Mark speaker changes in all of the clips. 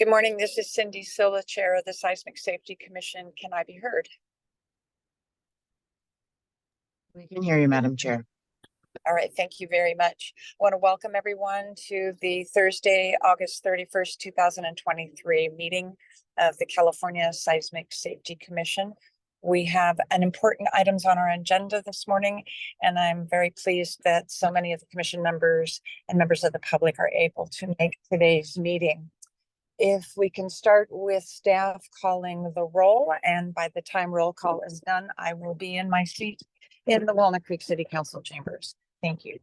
Speaker 1: Good morning. This is Cindy Silva, Chair of the Seismic Safety Commission. Can I be heard?
Speaker 2: We can hear you, Madam Chair.
Speaker 1: All right, thank you very much. I want to welcome everyone to the Thursday, August 31st, 2023 meeting of the California Seismic Safety Commission. We have an important items on our agenda this morning, and I'm very pleased that so many of the commission members and members of the public are able to make today's meeting. If we can start with staff calling the roll, and by the time roll call is done, I will be in my seat in the Walnut Creek City Council chambers. Thank you.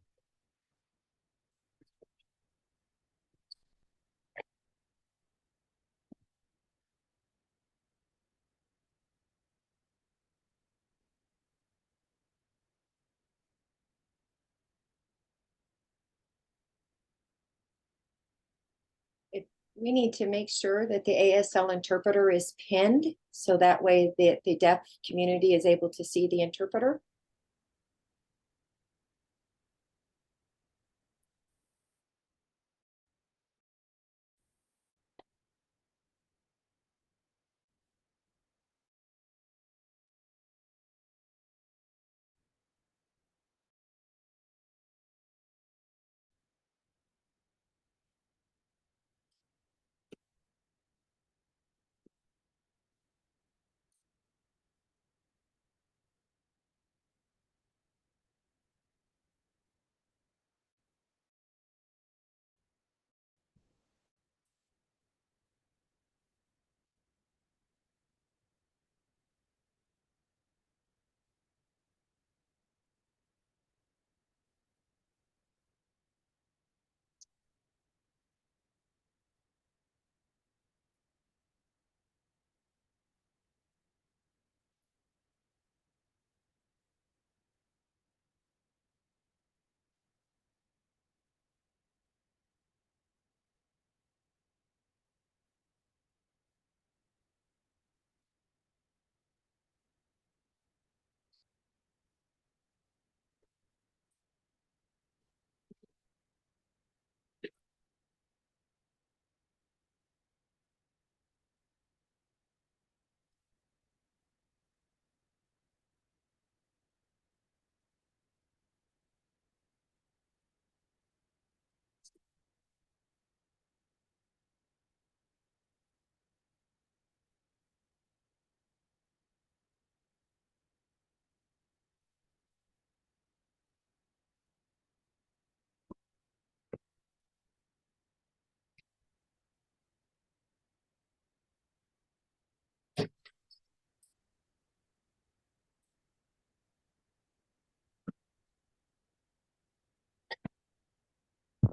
Speaker 3: We need to make sure that the ASL interpreter is pinned, so that way the deaf community is able to see the interpreter.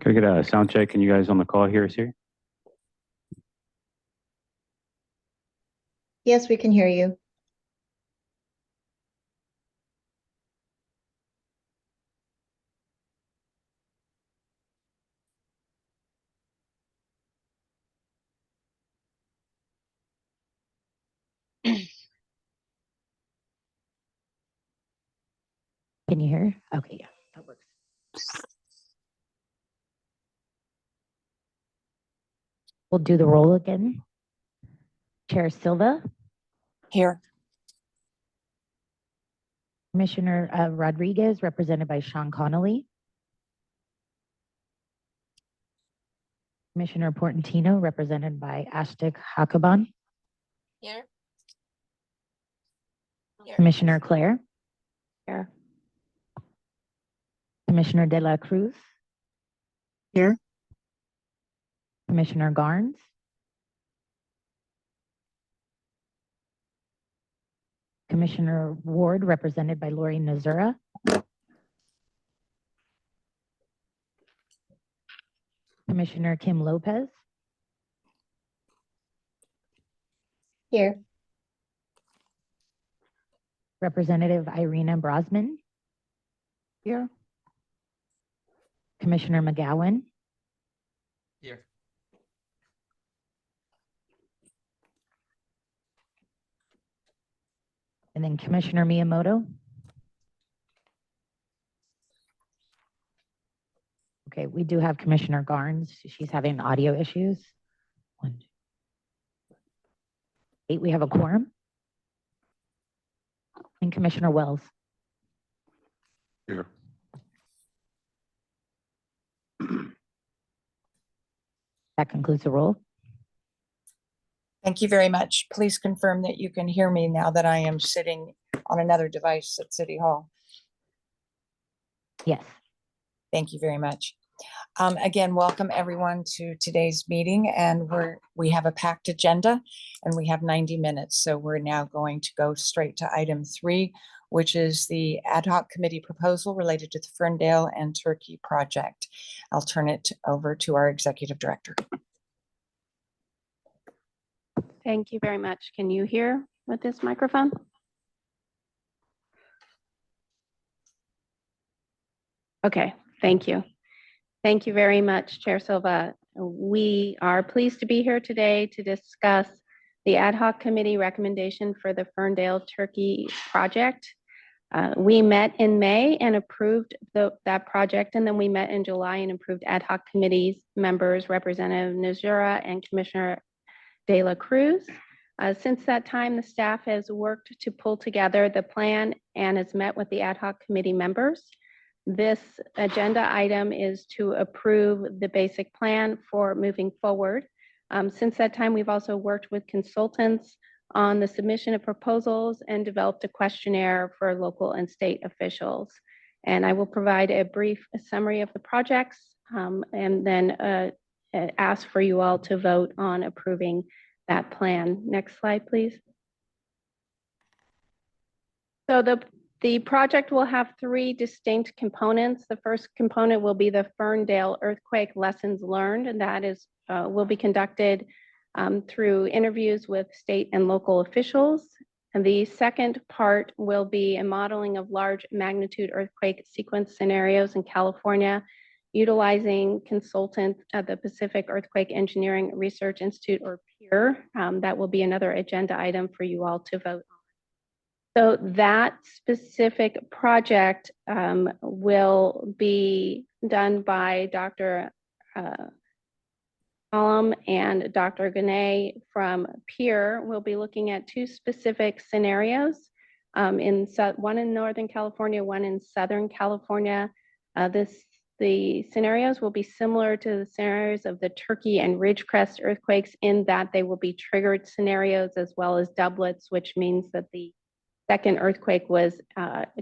Speaker 4: Can we get a sound check? Can you guys on the call hear us here?
Speaker 5: Yes, we can hear you. Can you hear? Okay, yeah, that works. We'll do the roll again. Chair Silva.
Speaker 1: Here.
Speaker 5: Commissioner Rodriguez, represented by Sean Connolly. Commissioner Portantino, represented by Ashtik Hakaban.
Speaker 1: Here.
Speaker 5: Commissioner Claire. Here. Commissioner De La Cruz.
Speaker 2: Here.
Speaker 5: Commissioner Garnes. Commissioner Ward, represented by Lori Nazura. Commissioner Kim Lopez. Here. Representative Irina Brosman. Here. Commissioner McGowan.
Speaker 6: Here.
Speaker 5: And then Commissioner Miyamoto. Okay, we do have Commissioner Garnes. She's having audio issues. We have a quorum. And Commissioner Wells.
Speaker 4: Here.
Speaker 5: That concludes the roll.
Speaker 1: Thank you very much. Please confirm that you can hear me now that I am sitting on another device at City Hall.
Speaker 5: Yes.
Speaker 1: Thank you very much. Again, welcome everyone to today's meeting, and we have a packed agenda and we have 90 minutes. So we're now going to go straight to item 3, which is the ad hoc committee proposal related to the Ferndale and Turkey project. I'll turn it over to our executive director.
Speaker 7: Thank you very much. Can you hear with this microphone? Okay, thank you. Thank you very much, Chair Silva. We are pleased to be here today to discuss the ad hoc committee recommendation for the Ferndale Turkey project. We met in May and approved that project, and then we met in July and approved ad hoc committees members, Representative Nazura and Commissioner De La Cruz. Since that time, the staff has worked to pull together the plan and has met with the ad hoc committee members. This agenda item is to approve the basic plan for moving forward. Since that time, we've also worked with consultants on the submission of proposals and developed a questionnaire for local and state officials. And I will provide a brief summary of the projects and then ask for you all to vote on approving that plan. Next slide, please. So the project will have 3 distinct components. The first component will be the Ferndale earthquake lessons learned, and that is will be conducted through interviews with state and local officials. And the second part will be a modeling of large magnitude earthquake sequence scenarios in California, utilizing consultant at the Pacific Earthquake Engineering Research Institute, or PEER. That will be another agenda item for you all to vote on. So that specific project will be done by Dr. Alam and Dr. Ganay from PEER. We'll be looking at 2 specific scenarios, one in Northern California, one in Southern California. The scenarios will be similar to the scenarios of the Turkey and Ridgecrest earthquakes in that they will be triggered scenarios as well as doublets, which means that the second earthquake was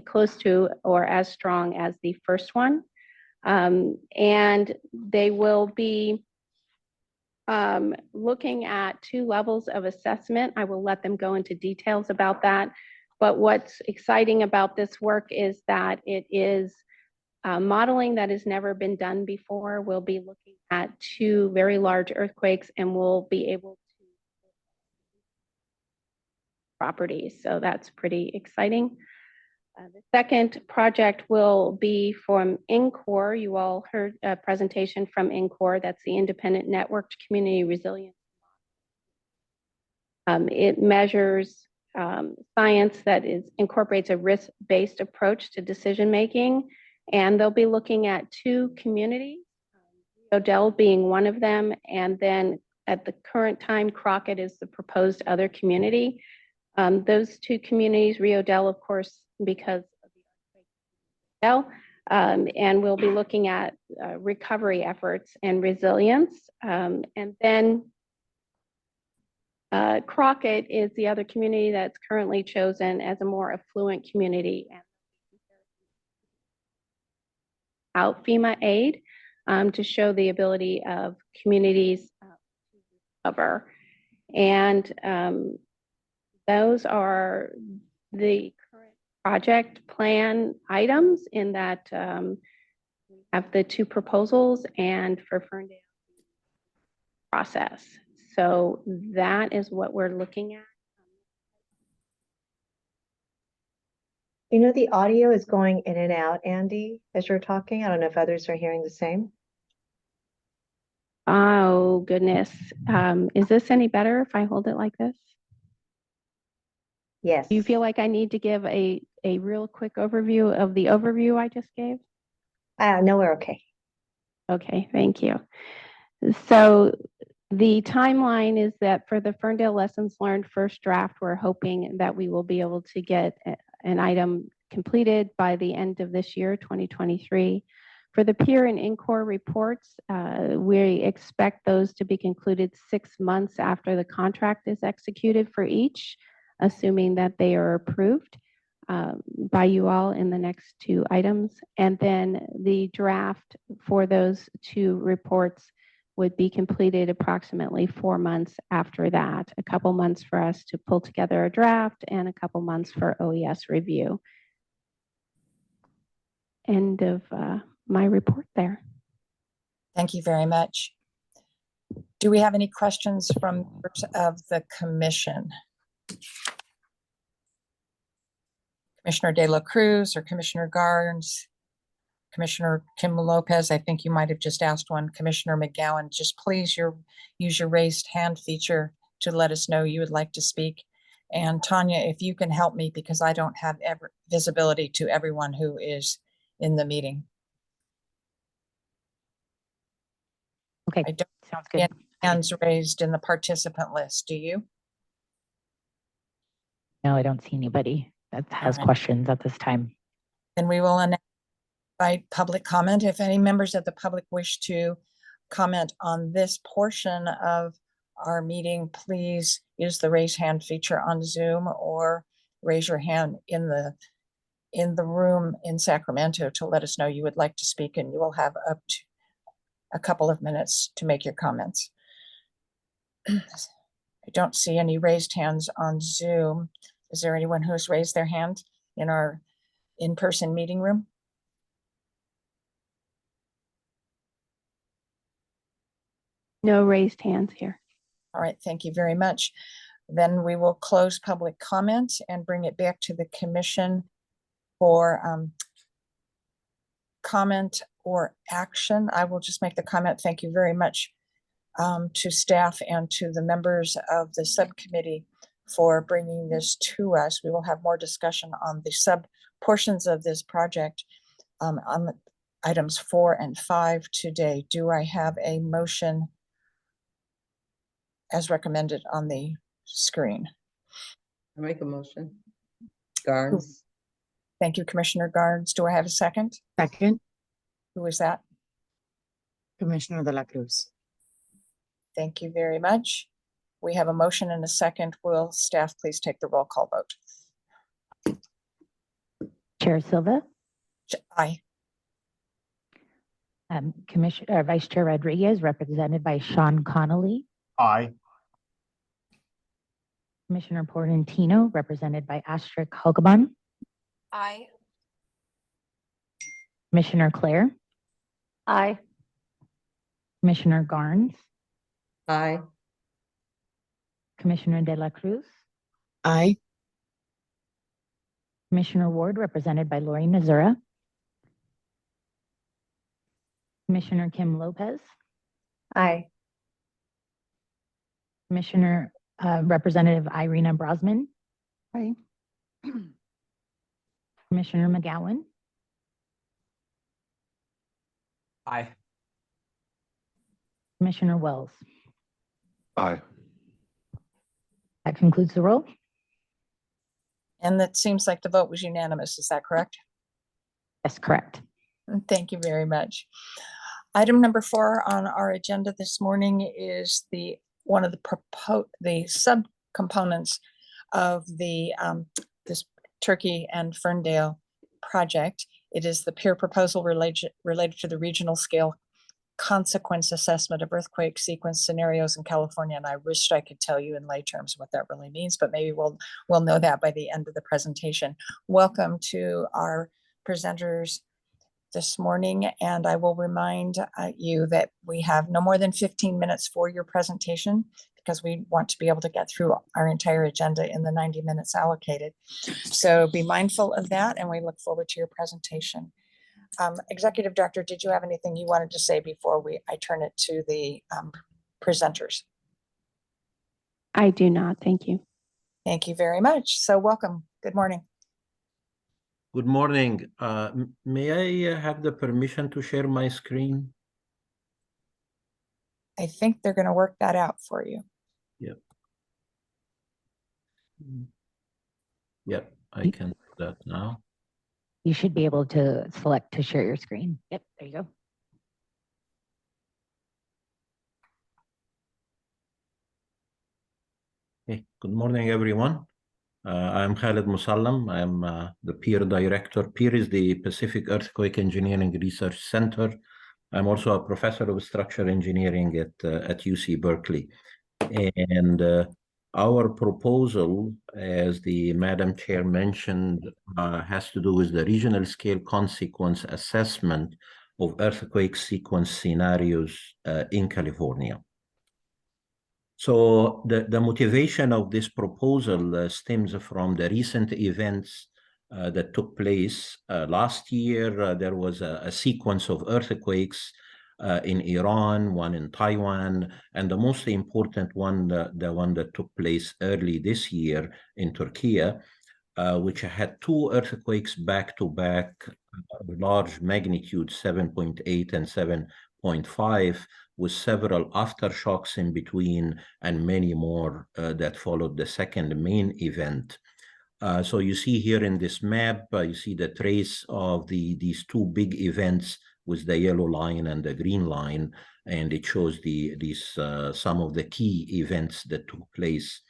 Speaker 7: close to or as strong as the first one. And they will be looking at 2 levels of assessment. I will let them go into details about that. But what's exciting about this work is that it is modeling that has never been done before. We'll be looking at 2 very large earthquakes, and we'll be able to properties. So that's pretty exciting. The second project will be from INCOR. You all heard a presentation from INCOR. That's the Independent Networked Community Resilience. It measures science that incorporates a risk-based approach to decision-making. And they'll be looking at 2 communities, Odell being one of them. And then at the current time, Crockett is the proposed other community. Those 2 communities, Rio Dell, of course, because of the earthquake, and we'll be looking at recovery efforts and resilience. And then Crockett is the other community that's currently chosen as a more affluent community. Out FEMA aid to show the ability of communities to recover. And those are the current project plan items in that we have the 2 proposals and for Ferndale process. So that is what we're looking at.
Speaker 2: You know, the audio is going in and out, Andy, as you're talking. I don't know if others are hearing the same.
Speaker 7: Oh, goodness. Is this any better if I hold it like this?
Speaker 2: Yes.
Speaker 7: Do you feel like I need to give a real quick overview of the overview I just gave?
Speaker 2: No, we're okay.
Speaker 7: Okay, thank you. So The timeline is that for the Ferndale Lessons Learned first draft, we're hoping that we will be able to get an item completed by the end of this year, 2023. For the peer and in-core reports, we expect those to be concluded 6 months after the contract is executed for each, assuming that they are approved by you all in the next 2 items. And then the draft for those 2 reports would be completed approximately 4 months after that, a couple months for us to pull together a draft and a couple months for OES review. End of my report there.
Speaker 1: Thank you very much. Do we have any questions from members of the commission? Commissioner De La Cruz or Commissioner Garnes? Commissioner Kim Lopez, I think you might have just asked one. Commissioner McGowan, just please use your raised hand feature to let us know you would like to speak. And Tanya, if you can help me, because I don't have visibility to everyone who is in the meeting.
Speaker 5: Okay,
Speaker 1: I don't
Speaker 5: sounds
Speaker 1: see
Speaker 5: good.
Speaker 1: any hands raised in the participant list. Do you?
Speaker 5: No, I don't see anybody that has
Speaker 1: right.
Speaker 5: questions at this time.
Speaker 1: Then we will invite public comment. If any members of the public wish to comment on this portion of our meeting, please use the raise hand feature on Zoom or raise your hand in the room in Sacramento to let us know you would like to speak, and you will have up to a couple of minutes to make your comments. I don't see any raised hands on Zoom. Is there anyone who has raised their hand in our in-person meeting room?
Speaker 7: No raised hands here.
Speaker 1: All right, thank you very much. Then we will close public comment and bring it back to the commission for comment or action. I will just make the comment. Thank you very much to staff and to the members of the subcommittee for bringing this to us. We will have more discussion on the sub portions of this project on the items 4 and 5 today. Do I have a motion as recommended on the screen?
Speaker 8: I make a motion. Garnes.
Speaker 1: Thank you, Commissioner Garnes. Do I have a second?
Speaker 9: Second,
Speaker 1: Who is that?
Speaker 9: Commissioner De La Cruz.
Speaker 1: Thank you very much. We have a motion and a second. Will staff please take the roll call vote?
Speaker 5: Chair Silva,
Speaker 1: Aye.
Speaker 5: Commissioner, Vice Chair Rodriguez, represented by Sean Connolly.
Speaker 10: Aye.
Speaker 5: Commissioner Portantino, represented by Astrid Hogaban.
Speaker 1: Aye.
Speaker 5: Commissioner Claire,
Speaker 7: Aye.
Speaker 5: Commissioner Garnes,
Speaker 8: Aye.
Speaker 5: Commissioner De La Cruz,
Speaker 9: Aye.
Speaker 5: Commissioner Ward, represented by Lori Nazura. Commissioner Kim Lopez,
Speaker 2: Aye.
Speaker 5: Commissioner Representative Irina Brosman. Aye. Commissioner McGowan,
Speaker 6: Aye.
Speaker 5: Commissioner Wells.
Speaker 10: Aye.
Speaker 5: That concludes the roll.
Speaker 1: And that seems like the vote was unanimous. Is that correct?
Speaker 5: Yes, correct.
Speaker 1: Thank you very much. Item number 4 on our agenda this morning is one of the subcomponents of the this Turkey and Ferndale project. It is the peer proposal related to the regional scale consequence assessment of earthquake sequence scenarios in California. And I wished I could tell you in lay terms what that really means, but maybe we'll know that by the end of the presentation. Welcome to our presenters this morning, and I will remind you that we have no more than 15 minutes for your presentation because we want to be able to get through our entire agenda in the 90 minutes allocated. So be mindful of that, and we look forward to your presentation. Executive Director, did you have anything you wanted to say before I turn it to the presenters?
Speaker 7: I do not. Thank you.
Speaker 1: Thank you very much. So welcome. Good morning.
Speaker 10: Good morning. May I have the permission to share my screen?
Speaker 1: I think they're going to work that out for you.
Speaker 10: Yep. Yep, I can do that now.
Speaker 5: You should be able to select to share your screen. Yep, there you go.
Speaker 10: Hey, good morning, everyone. I'm Khalid Musallam. I'm the peer director. Peer is the Pacific Earthquake Engineering Research Center. I'm also a professor of structural engineering at UC Berkeley. And our proposal, as the Madam Chair mentioned, has to do with the regional scale consequence assessment of earthquake sequence scenarios in California. So the motivation of this proposal stems from the recent events that took place last year. There was a sequence of earthquakes in Iran, one in Taiwan, and the most important one, the one that took place early this year in Turkey, which had two earthquakes back to back, large magnitude 7.8 and 7.5, with several aftershocks in between and many more that followed the second main event. So you see here in this map, you see the trace of these two big events with the yellow line and the green line, and it shows some of the key events that took place.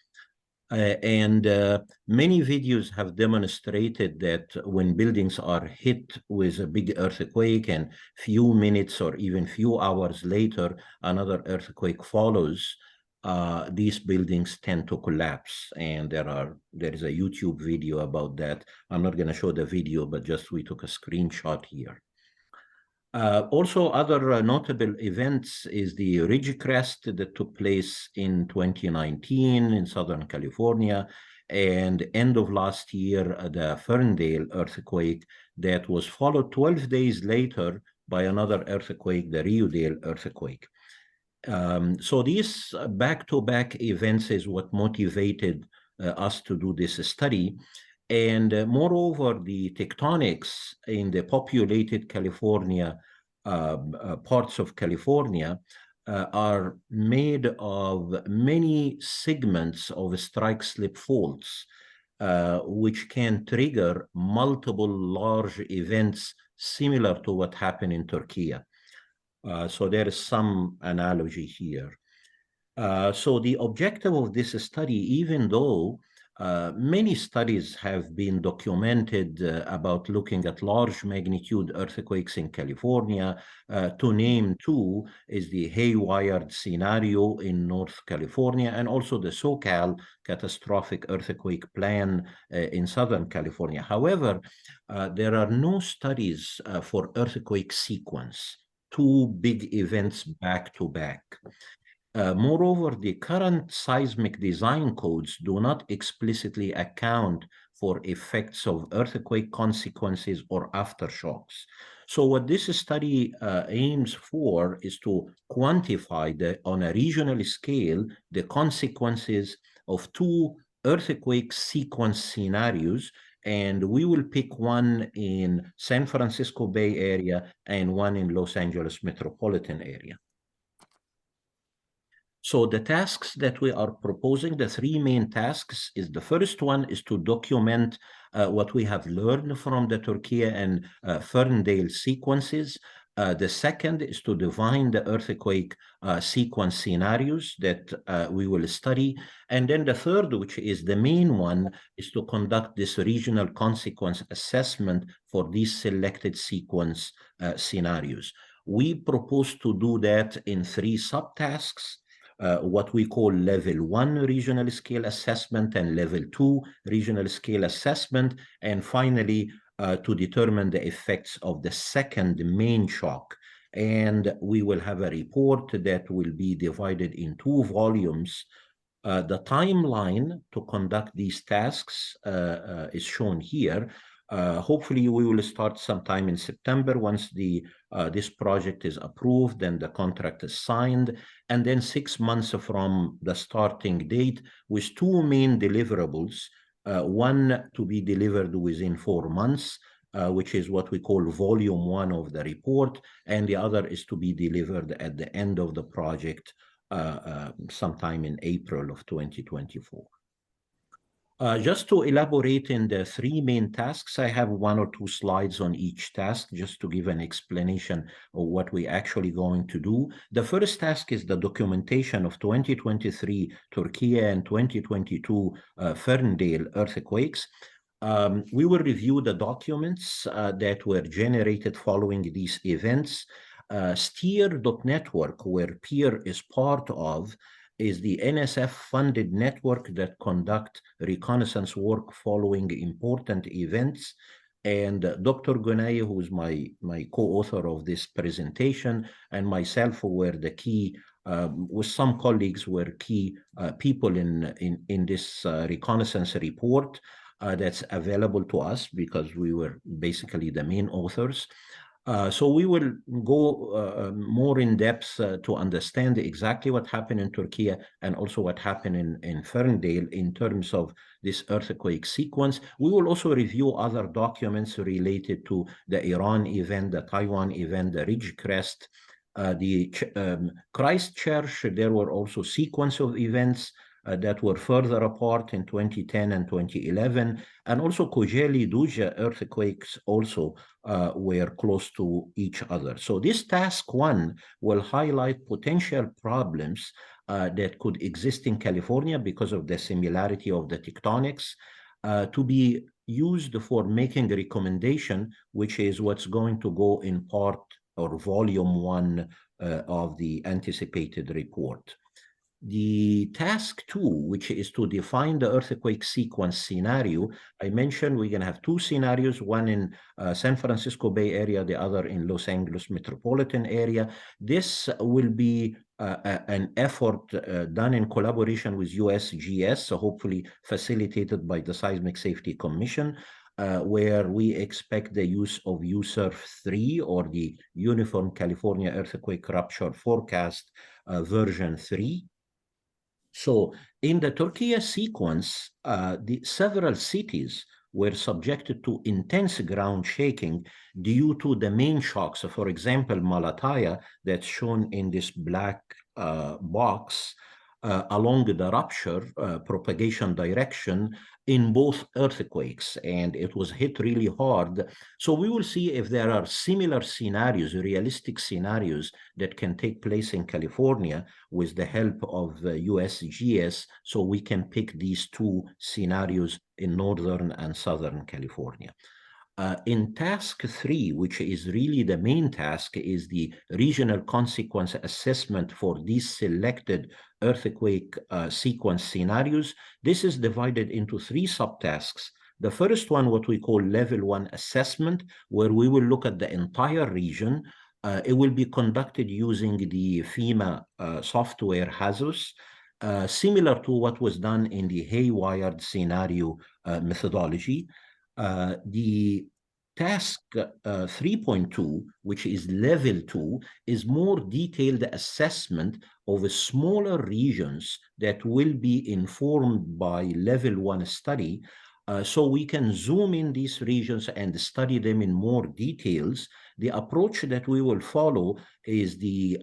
Speaker 10: Many videos have demonstrated that when buildings are hit with a big earthquake and few minutes or even few hours later, another earthquake follows, these buildings tend to collapse. And there is a YouTube video about that. I'm not going to show the video, but just we took a screenshot here. Also, other notable events is the Ridgecrest that took place in 2019 in Southern California, and end of last year, the Ferndale earthquake that was followed 12 days later by another earthquake, the Riodale earthquake. So these back-to-back events is what motivated us to do this study. And moreover, the tectonics in the populated California, parts of California, are made of many segments of strike-slip faults, which can trigger multiple large events similar to what happened in Turkey. So there is some analogy here. So the objective of this study, even though many studies have been documented about looking at large magnitude earthquakes in California, to name two is the Haywire scenario in North California and also the SoCal catastrophic earthquake plan in Southern California. However, there are no studies for earthquake sequence, two big events back to back. Moreover, the current seismic design codes do not explicitly account for effects of earthquake consequences or aftershocks. So what this study aims for is to quantify on a regional scale the consequences of two earthquake sequence scenarios, and we will pick one in San Francisco Bay Area and one in Los Angeles metropolitan area. So the tasks that we are proposing, the three main tasks, is the first one is to document what we have learned from the Turkey and Ferndale sequences. The second is to define the earthquake sequence scenarios that we will study. And then the third, which is the main one, is to conduct this regional consequence assessment for these selected sequence scenarios. We propose to do that in three subtasks. What we call level 1 regional scale assessment and level 2 regional scale assessment, and finally to determine the effects of the second main shock. And we will have a report that will be divided in 2 volumes. The timeline to conduct these tasks is shown here. Hopefully we will start sometime in September once this project is approved and the contract is signed, and then 6 months from the starting date with 2 main deliverables, one to be delivered within 4 months, which is what we call volume 1 of the report, and the other is to be delivered at the end of the project sometime in April of 2024. Just to elaborate in the 3 main tasks, I have 1 or 2 slides on each task just to give an explanation of what we're actually going to do. The first task is the documentation of 2023 Turkey and 2022 Ferndale earthquakes. We will review the documents that were generated following these events. Steer.network, where PEER is part of, is the NSF-funded network that conduct reconnaissance work following important events. And Dr. Gunay, who is my co-author of this presentation, and myself, who were the key, with some colleagues, were key people in this reconnaissance report that's available to us because we were basically the main authors. So we will go more in depth to understand exactly what happened in Turkey and also what happened in Ferndale in terms of this earthquake sequence. We will also review other documents related to the Iran event, the Taiwan event, the Ridgecrest, the Christchurch. There were also sequence of events that were further apart in 2010 and 2011, and also Kocaeli, Duja earthquakes also were close to each other. So this task 1 will highlight potential problems that could exist in California because of the similarity of the tectonics to be used for making a recommendation, which is what's going to go in part or volume 1 of the anticipated report. The task 2, which is to define the earthquake sequence scenario, I mentioned we're going to have 2 scenarios, one in San Francisco Bay Area, the other in Los Angeles metropolitan area. This will be an effort done in collaboration with USGS, so hopefully facilitated by the Seismic Safety Commission, where we expect the use of USERF 3, or the Uniform California Earthquake Rupture Forecast version 3. So in the Turkey sequence, the several cities were subjected to intense ground shaking due to the main shocks. So for example, Malatya, that's shown in this black box, along the rupture propagation direction in both earthquakes, and it was hit really hard. So we will see if there are similar scenarios, realistic scenarios that can take place in California with the help of USGS, so we can pick these 2 scenarios in Northern and Southern California. In task 3, which is really the main task, is the regional consequence assessment for these selected earthquake sequence scenarios. This is divided into 3 subtasks. The first one, what we call level 1 assessment, where we will look at the entire region. It will be conducted using the FEMA software HAZUS, similar to what was done in the Haywired scenario methodology. The task 3.2, which is level 2, is more detailed assessment of smaller regions that will be informed by level 1 study. So we can zoom in these regions and study them in more details. The approach that we will follow is the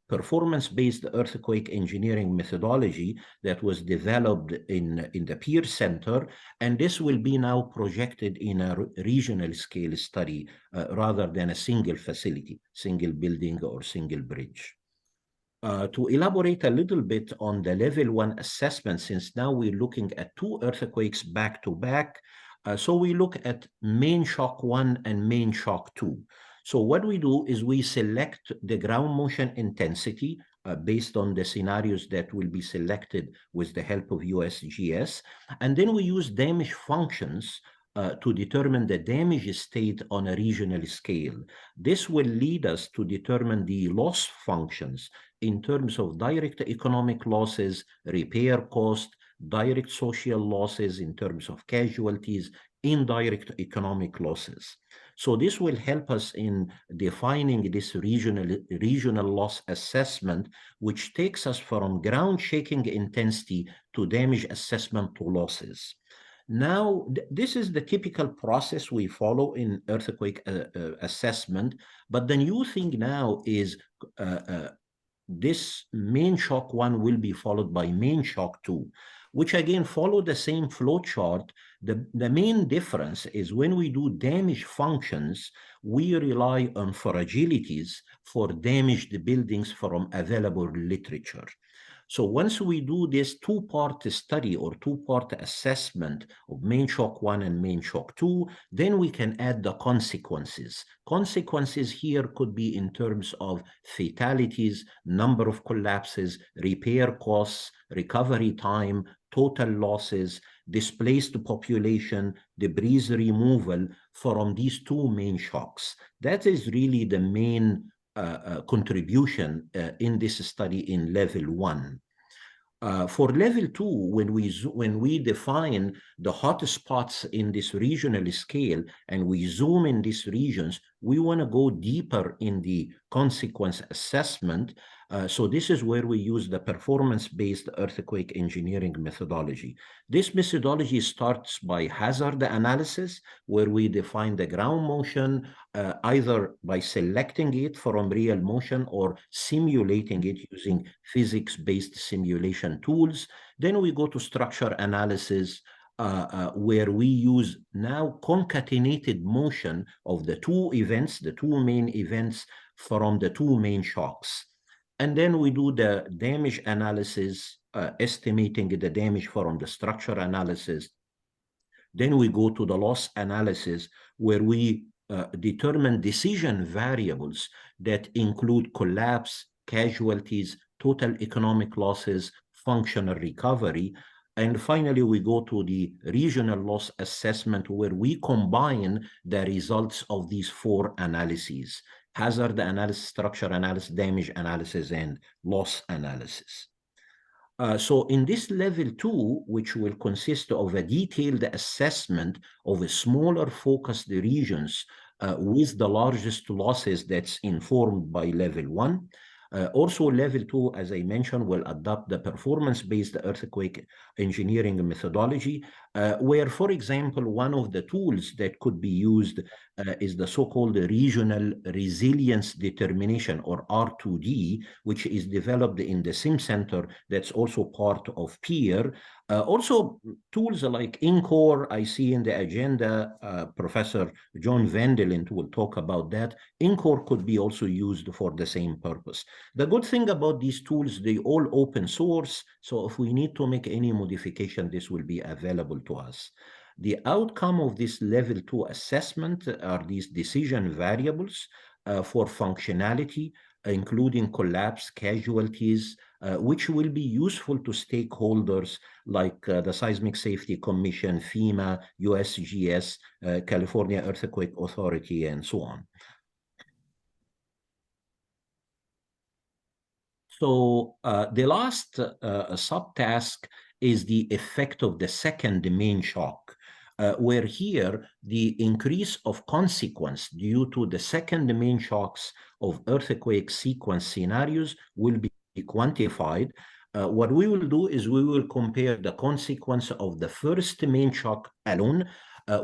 Speaker 10: performance-based earthquake engineering methodology that was developed in the PEER Center, and this will be now projected in a regional scale study rather than a single facility, single building or single bridge. To elaborate a little bit on the level 1 assessment, since now we're looking at 2 earthquakes back to back, so we look at main shock 1 and main shock 2. So what we do is we select the ground motion intensity based on the scenarios that will be selected with the help of USGS, and then we use damage functions to determine the damage state on a regional scale. This will lead us to determine the loss functions in terms of direct economic losses, repair cost, direct social losses in terms of casualties, indirect economic losses. So this will help us in defining this regional loss assessment, which takes us from ground shaking intensity to damage assessment to losses. Now, this is the typical process we follow in earthquake assessment, but the new thing now is this main shock 1 will be followed by main shock 2, which again follow the same flow chart. The main difference is when we do damage functions, we rely on fragilities for damaged buildings from available literature. So once we do this two-part study or two-part assessment of main shock 1 and main shock 2, then we can add the consequences. Consequences here could be in terms of fatalities, number of collapses, repair costs, recovery time, total losses, displaced population, debris removal from these two main shocks. That is really the main contribution in this study in level 1. For level 2, when we define the hot spots in this regional scale and we zoom in these regions, we want to go deeper in the consequence assessment. So this is where we use the performance-based earthquake engineering methodology. This methodology starts by hazard analysis, where we define the ground motion, either by selecting it from real motion or simulating it using physics-based simulation tools. Then we go to structure analysis, where we use now concatenated motion of the two events, the two main events from the two main shocks. And then we do the damage analysis, estimating the damage from the structure analysis. Then we go to the loss analysis, where we determine decision variables that include collapse, casualties, total economic losses, functional recovery. And finally, we go to the regional loss assessment, where we combine the results of these four analyses: hazard analysis, structure analysis, damage analysis, and loss analysis. So in this level 2, which will consist of a detailed assessment of a smaller focused regions with the largest losses that's informed by level 1. Also, level 2, as I mentioned, will adopt the performance-based earthquake engineering methodology, where, for example, one of the tools that could be used is the so-called regional resilience determination, or R2D, which is developed in the Sim Center, that's also part of PEER. Also, tools like INCORE, I see in the agenda, Professor John Vandelint will talk about that. INCORE could be also used for the same purpose. The good thing about these tools, they all open source, so if we need to make any modification, this will be available to us. The outcome of this level 2 assessment are these decision variables for functionality, including collapse, casualties, which will be useful to stakeholders like the Seismic Safety Commission, FEMA, USGS, California Earthquake Authority, and so on. So the last subtask is the effect of the second main shock, where here the increase of consequence due to the second main shocks of earthquake sequence scenarios will be quantified. What we will do is we will compare the consequence of the first main shock alone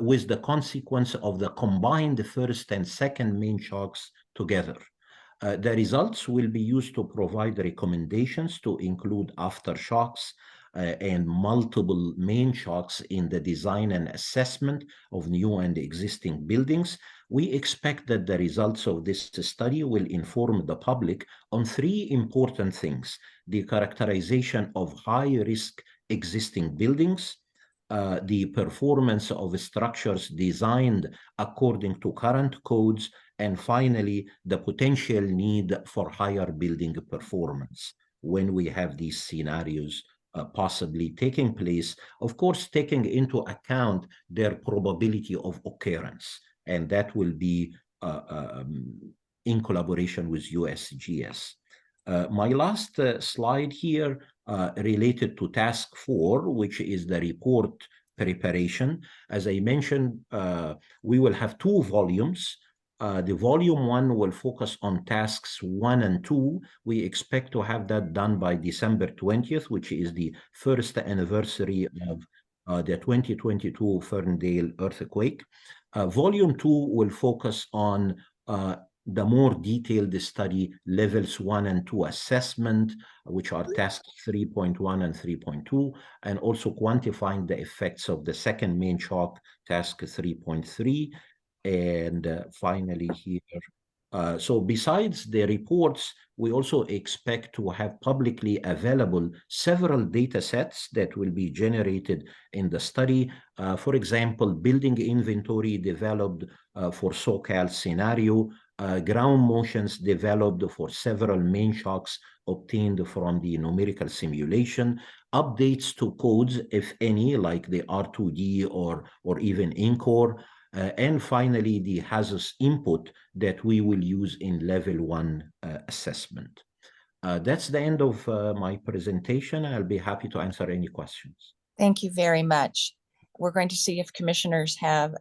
Speaker 10: with the consequence of the combined first and second main shocks together. The results will be used to provide recommendations to include aftershocks and multiple main shocks in the design and assessment of new and existing buildings. We expect that the results of this study will inform the public on three important things: the characterization of high-risk existing buildings, the performance of structures designed according to current codes, and finally, the potential need for higher building performance when we have these scenarios possibly taking place, of course, taking into account their probability of occurrence. And that will be in collaboration with USGS. My last slide here related to task 4, which is the report preparation. As I mentioned, we will have 2 volumes. The volume 1 will focus on tasks 1 and 2. We expect to have that done by December 20th, which is the first anniversary of the 2022 Ferndale earthquake. Volume 2 will focus on the more detailed study levels 1 and 2 assessment, which are tasks 3.1 and 3.2, and also quantifying the effects of the second main shock, task 3.3. And finally here, so besides the reports, we also expect to have publicly available several data sets that will be generated in the study. For example, building inventory developed for SoCal scenario, ground motions developed for several main shocks obtained from the numerical simulation, updates to codes, if any, like the R2D or even INCORE, and finally, the hazards input that we will use in level 1 assessment. That's the end of my presentation. I'll be happy to answer any questions.
Speaker 1: Thank you very much. We're going to see if commissioners have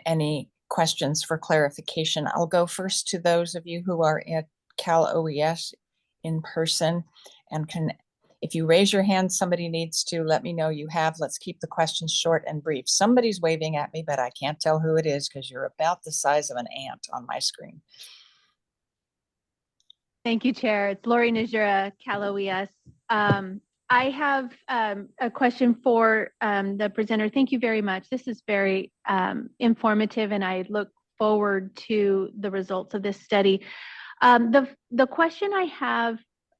Speaker 1: any questions for clarification. I'll go first to those of you who are at Cal OES in person and if you raise your hand, somebody needs to let me know you have. Let's keep the questions short and brief. Somebody's waving at me, but I can't tell who it is because you're about the size of an ant on my screen.
Speaker 7: Thank you, Chair. It's Lori Najura, Cal OES. I have a question for the presenter. Thank you very much. This is very informative, and I look forward to the results of this study. The question I have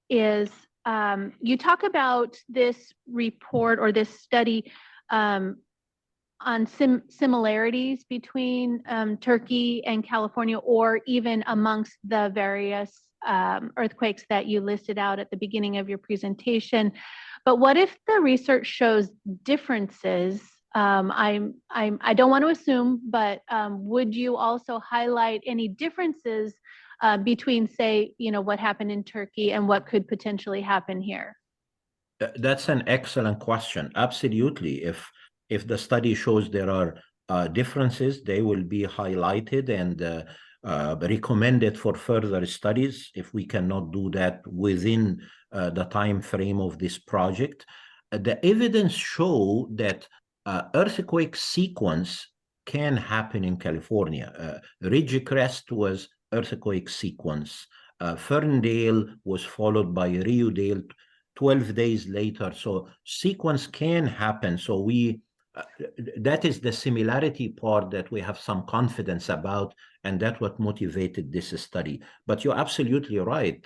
Speaker 7: is, you talk about this report or this study on similarities between Turkey and California, or even amongst the various earthquakes that you listed out at the beginning of your presentation. But what if the research shows differences? I don't want to assume, but would you also highlight any differences between, say, what happened in Turkey and what could potentially happen here?
Speaker 10: That's an excellent question. Absolutely. If the study shows there are differences, they will be highlighted and recommended for further studies if we cannot do that within the time frame of this project. The evidence show that earthquake sequence can happen in California. Ridgecrest was earthquake sequence. Ferndale was followed by Ryudale 12 days later. So sequence can happen. So that is the similarity part that we have some confidence about, and that's what motivated this study. But you're absolutely right.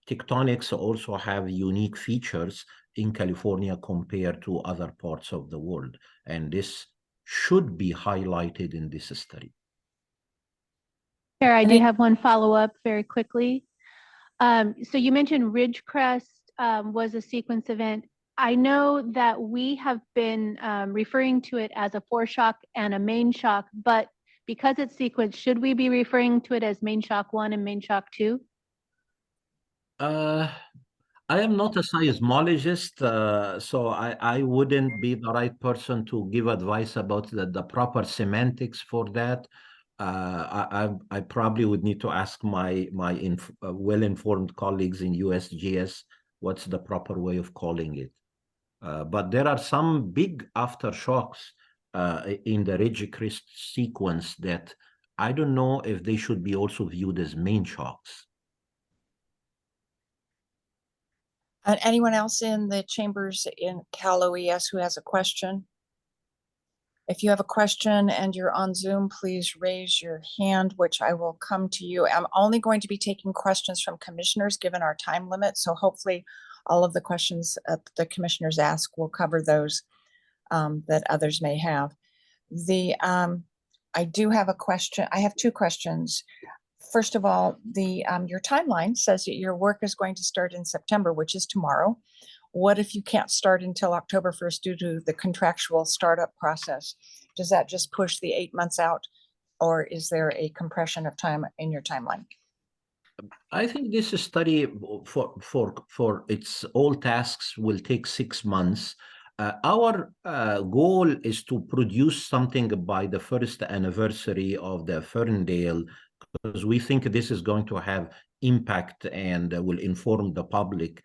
Speaker 10: Tectonics also have unique features in California compared to other parts of the world, and this should be highlighted in this study.
Speaker 7: Chair, I do have one follow-up very quickly. So you mentioned Ridgecrest was a sequence event. I know that we have been referring to it as a foreshock and a main shock, but because it's sequenced, should we be referring to it as main shock 1 and main shock 2?
Speaker 10: I am not a seismologist, so I wouldn't be the right person to give advice about the proper semantics for that. I probably would need to ask my well-informed colleagues in USGS what's the proper way of calling it. But there are some big aftershocks in the Ridgecrest sequence that I don't know if they should be also viewed as main shocks.
Speaker 1: Anyone else in the chambers in Cal OES who has a question? If you have a question and you're on Zoom, please raise your hand, which I will come to you. I'm only going to be taking questions from commissioners given our time limit. So hopefully all of the questions the commissioners ask will cover those that others may have. I do have a question. I have two questions. First of all, your timeline says that your work is going to start in September, which is tomorrow. What if you can't start until October 1st due to the contractual startup process? Does that just push the 8 months out, or is there a compression of time in your timeline?
Speaker 10: I think this study for its all tasks will take 6 months. Our goal is to produce something by the first anniversary of the Ferndale, because we think this is going to have impact and will inform the public.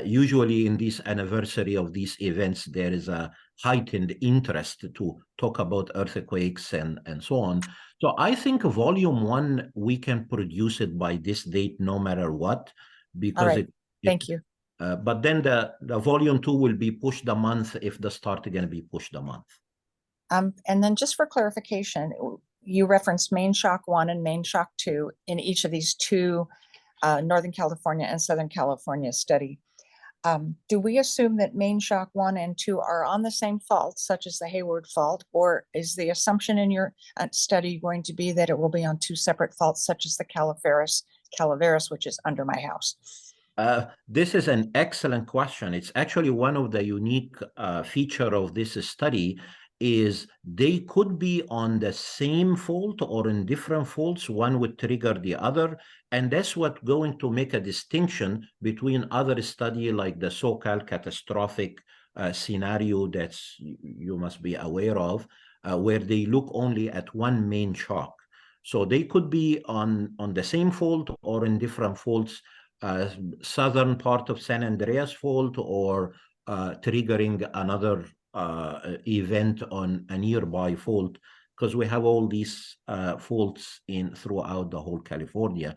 Speaker 10: Usually in this anniversary of these events, there is a heightened interest to talk about earthquakes and so on. So I think volume 1, we can produce it by this date no matter what, because
Speaker 1: right. Thank you.
Speaker 10: but then the volume 2 will be pushed a month if the start is going to be pushed a month.
Speaker 1: And then just for clarification, you referenced main shock 1 and main shock 2 in each of these two Northern California and Southern California study. Do we assume that main shock 1 and 2 are on the same fault, such as the Hayward fault, or is the assumption in your study going to be that it will be on 2 separate faults, such as the Calaveras, which is under my house?
Speaker 10: This is an excellent question. It's actually one of the unique feature of this study is they could be on the same fault or in different faults. One would trigger the other. And that's what going to make a distinction between other study like the so-called catastrophic scenario that's you must be aware of, where they look only at one main shock. So they could be on the same fault or in different faults, southern part of San Andreas fault or triggering another event on a nearby fault, because we have all these faults throughout the whole California.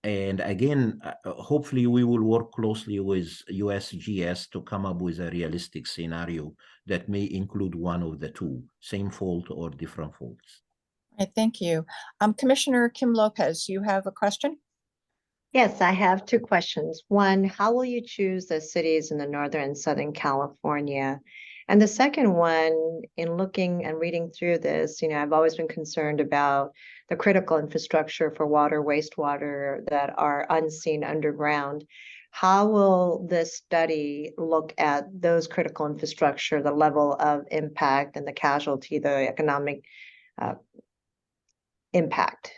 Speaker 10: And again, hopefully we will work closely with USGS to come up with a realistic scenario that may include one of the two, same fault or different faults.
Speaker 1: All right, thank you. Commissioner Kim Lopez, you have a question?
Speaker 2: Yes, I have 2 questions. One, how will you choose the cities in the Northern and Southern California? And the second one, in looking and reading through this, I've always been concerned about the critical infrastructure for water, wastewater that are unseen underground. How will this study look at those critical infrastructure, the level of impact and the casualty, the economic impact?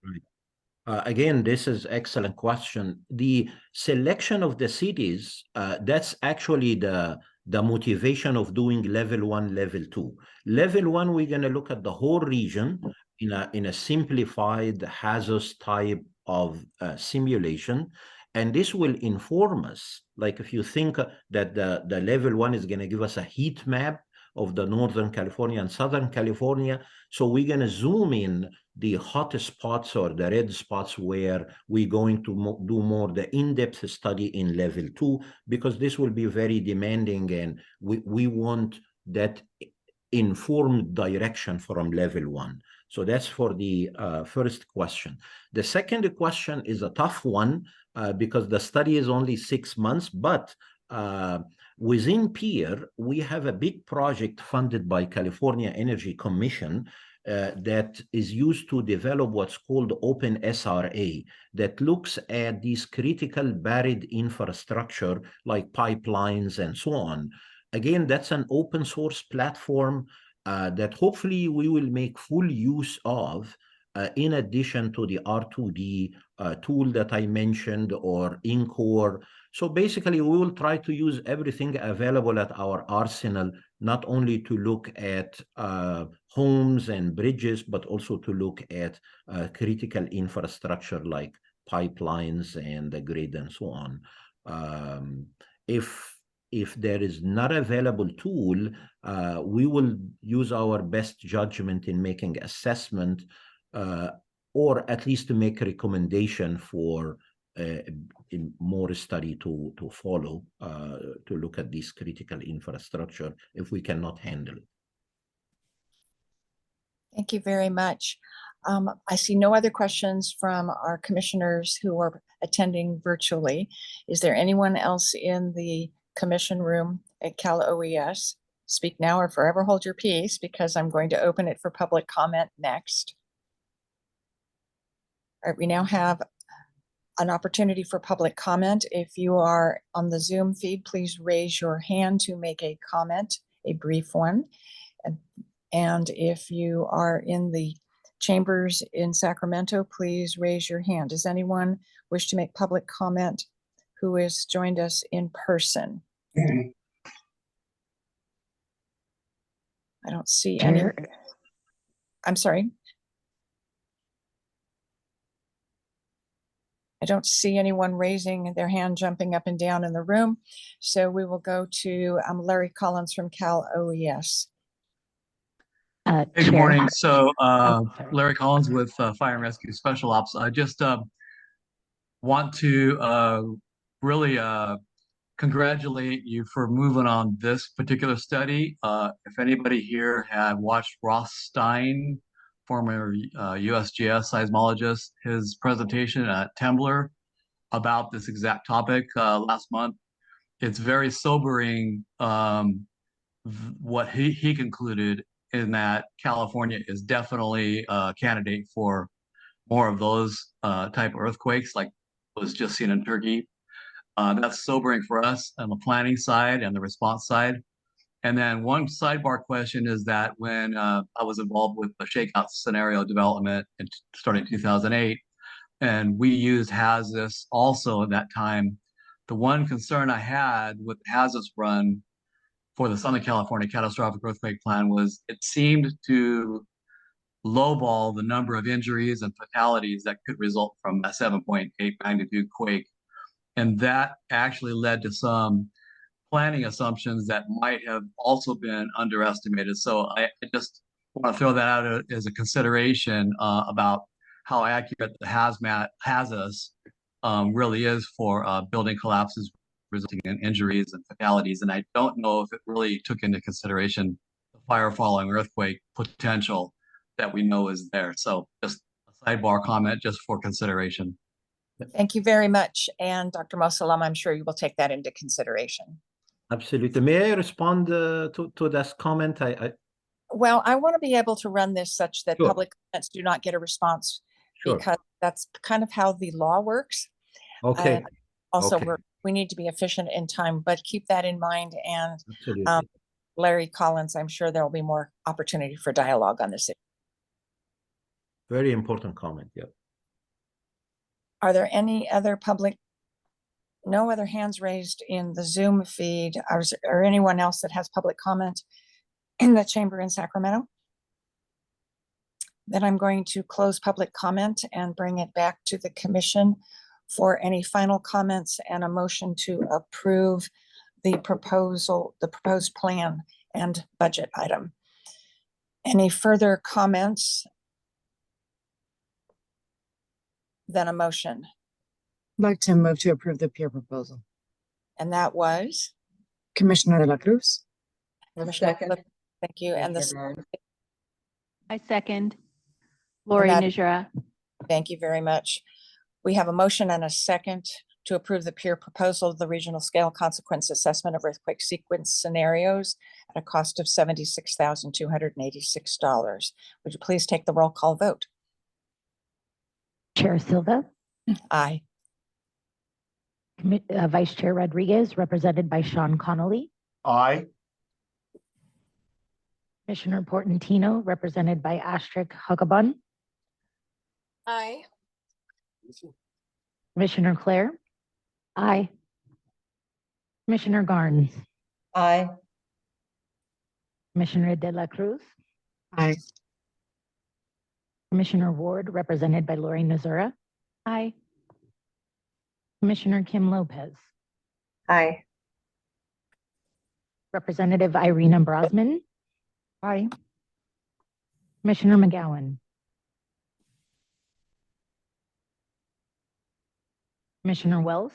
Speaker 10: Right. Again, this is excellent question. The selection of the cities, that's actually the motivation of doing level 1, level 2. Level 1, we're going to look at the whole region in a simplified hazards type of simulation. And this will inform us, like if you think that the level 1 is going to give us a heat map of the Northern California and Southern California. So we're going to zoom in the hottest spots or the red spots where we're going to do more the in-depth study in level 2, because this will be very demanding and we want that informed direction from level 1. So that's for the first question. The second question is a tough one because the study is only 6 months, but within PEER, we have a big project funded by California Energy Commission that is used to develop what's called Open SRA, that looks at these critical buried infrastructure like pipelines and so on. Again, that's an open source platform that hopefully we will make full use of in addition to the R2D tool that I mentioned or INCORE. So basically, we will try to use everything available at our arsenal, not only to look at homes and bridges, but also to look at critical infrastructure like pipelines and the grid and so on. If there is not available tool, we will use our best judgment in making assessment or at least to make a recommendation for more study to follow to look at this critical infrastructure if we cannot handle it.
Speaker 1: Thank you very much. I see no other questions from our commissioners who are attending virtually. Is there anyone else in the commission room at Cal OES? Speak now or forever hold your peace, because I'm going to open it for public comment next. All right, we now have an opportunity for public comment. If you are on the Zoom feed, please raise your hand to make a comment, a brief one. And if you are in the chambers in Sacramento, please raise your hand. Does anyone wish to make public comment who has joined us in person? I don't see any. I'm sorry. I don't see anyone raising their hand, jumping up and down in the room. So we will go to Larry Collins from Cal OES.
Speaker 11: Hey, good
Speaker 5: Chair.
Speaker 11: morning. So
Speaker 5: sorry.
Speaker 11: Larry Collins with Fire and Rescue Special Ops. I just want to really congratulate you for moving on this particular study. If anybody here had watched Ross Stein, former USGS seismologist, his presentation at Tembler about this exact topic last month, it's very sobering what he concluded in that California is definitely a candidate for more of those type of earthquakes like was just seen in Turkey. That's sobering for us on the planning side and the response side. And then one sidebar question is that when I was involved with the shakeout scenario development starting in 2008, and we used HAZUS also at that time, the one concern I had with the HAZUS run for the Southern California Catastrophic Earthquake Plan was it seemed to lowball the number of injuries and fatalities that could result from a 7.8 magnitude quake. And that actually led to some planning assumptions that might have also been underestimated. So I just want to throw that out as a consideration about how accurate the HAZUS really is for building collapses resulting in injuries and fatalities. And I don't know if it really took into consideration the fire following earthquake potential that we know is there. So just a sidebar comment just for consideration.
Speaker 1: Thank you very much. And Dr. Mosalam, I'm sure you will take that into consideration.
Speaker 10: Absolutely. May I respond to this comment?
Speaker 1: Well, I want to be able to run this such that
Speaker 10: Sure.
Speaker 1: public comments do not get a response
Speaker 10: Sure.
Speaker 1: because that's kind of how the law works.
Speaker 10: Okay.
Speaker 1: Also,
Speaker 10: Okay.
Speaker 1: we need to be efficient in time, but keep that in mind. And
Speaker 10: Absolutely.
Speaker 1: Larry Collins, I'm sure there will be more opportunity for dialogue on this issue.
Speaker 10: Very important comment. Yeah.
Speaker 1: Are there any other public? No other hands raised in the Zoom feed, or anyone else that has public comment in the chamber in Sacramento? Then I'm going to close public comment and bring it back to the commission for any final comments and a motion to approve the proposed plan and budget item. Any further comments? Then a motion.
Speaker 9: I'd like to move to approve the peer proposal.
Speaker 1: And that was?
Speaker 9: Commissioner de la Cruz.
Speaker 1: Commissioner
Speaker 8: Second.
Speaker 1: Cliff, thank you. And this,
Speaker 7: I second. Lori
Speaker 1: that-
Speaker 7: Nijra.
Speaker 1: thank you very much. We have a motion and a second to approve the peer proposal of the regional scale consequence assessment of earthquake sequence scenarios at a cost of $76,286. Would you please take the roll call vote?
Speaker 5: Chair Silva,
Speaker 1: Aye.
Speaker 5: Vice Chair Rodriguez, represented by Sean Connolly.
Speaker 12: Aye.
Speaker 5: Commissioner Portantino, represented by Astrid Huckabun.
Speaker 1: Aye.
Speaker 5: Commissioner Claire. Aye. Commissioner Garnes.
Speaker 8: Aye.
Speaker 5: Commissioner de la Cruz.
Speaker 9: Aye.
Speaker 5: Commissioner Ward, represented by Lori Nazura.
Speaker 7: Aye.
Speaker 5: Commissioner Kim Lopez.
Speaker 2: Aye.
Speaker 5: Representative Irina Brosman.
Speaker 1: Aye.
Speaker 5: Commissioner McGowan. Commissioner Wells.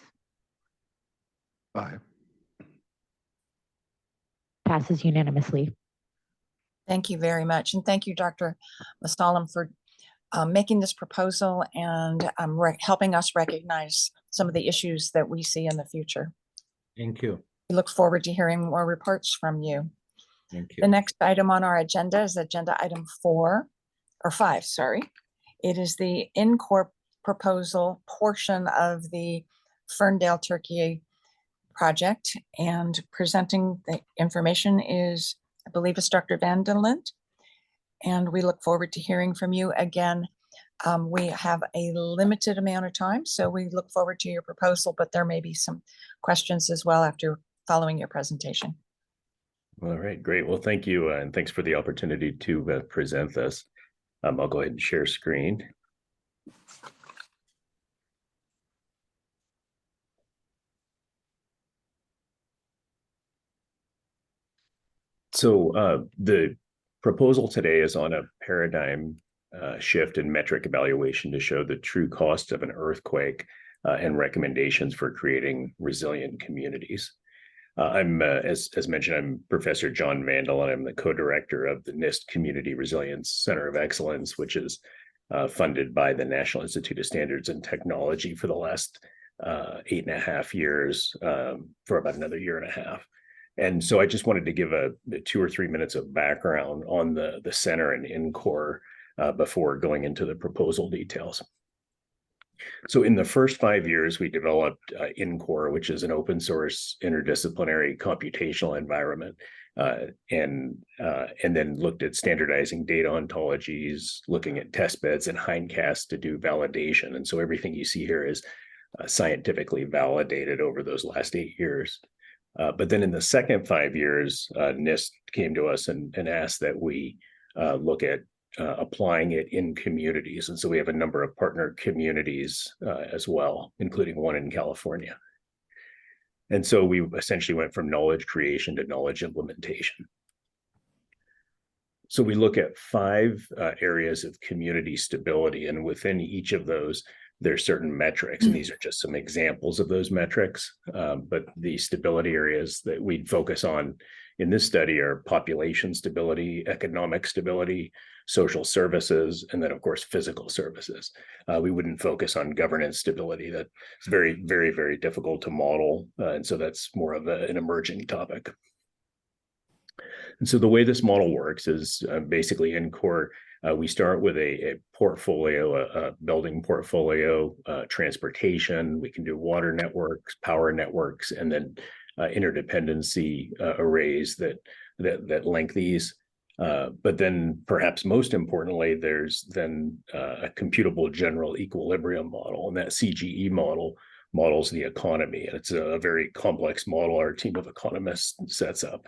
Speaker 12: Aye.
Speaker 5: Passes unanimously.
Speaker 1: Thank you very much. And thank you, Dr. Mosalam, for making this proposal and helping us recognize some of the issues that we see in the future.
Speaker 10: Thank you. We
Speaker 1: look forward to hearing more reports from you.
Speaker 10: Thank you.
Speaker 1: The next item on our agenda is agenda item 5, sorry. It is the in-corp proposal portion of the Ferndale Turkey project, and presenting the information is, I believe it's Dr. Van der Lint. And we look forward to hearing from you again. We have a limited amount of time, so we look forward to your proposal, but there may be some questions as well after following your presentation.
Speaker 13: All right, great. Well, thank you, and thanks for the opportunity to present this. I'll go ahead and share screen. So the proposal today is on a paradigm shift in metric evaluation to show the true cost of an earthquake and recommendations for creating resilient communities. I'm, as mentioned, I'm Professor John Vandal, and I'm the co-director of the NIST Community Resilience Center of Excellence, which is funded by the National Institute of Standards and Technology for the last 8.5 years, for about another year and a half. And so I just wanted to give a 2 or 3 minutes of background on the center and INCOR before going into the proposal details. So in the first 5 years, we developed INCOR, which is an open source interdisciplinary computational environment, and then looked at standardizing data ontologies, looking at test beds and hindcasts to do validation. And so everything you see here is scientifically validated over those last 8 years. But then in the second 5 years, NIST came to us and asked that we look at applying it in communities. And so we have a number of partner communities as well, including one in California. And so we essentially went from knowledge creation to knowledge implementation. So we look at 5 areas of community stability, and within each of those, there's certain metrics, and these are just some examples of those metrics. But the stability areas that we'd focus on in this study are population stability, economic stability, social services, and then of course, physical services. We wouldn't focus on governance stability. That's very, very, very difficult to model. And so that's more of an emerging topic. And so the way this model works is basically in core, we start with a portfolio, a building portfolio, transportation. We can do water networks, power networks, and then interdependency arrays that link these. But then perhaps most importantly, there's then a computable general equilibrium model, and that CGE model models the economy. And it's a very complex model our team of economists sets up.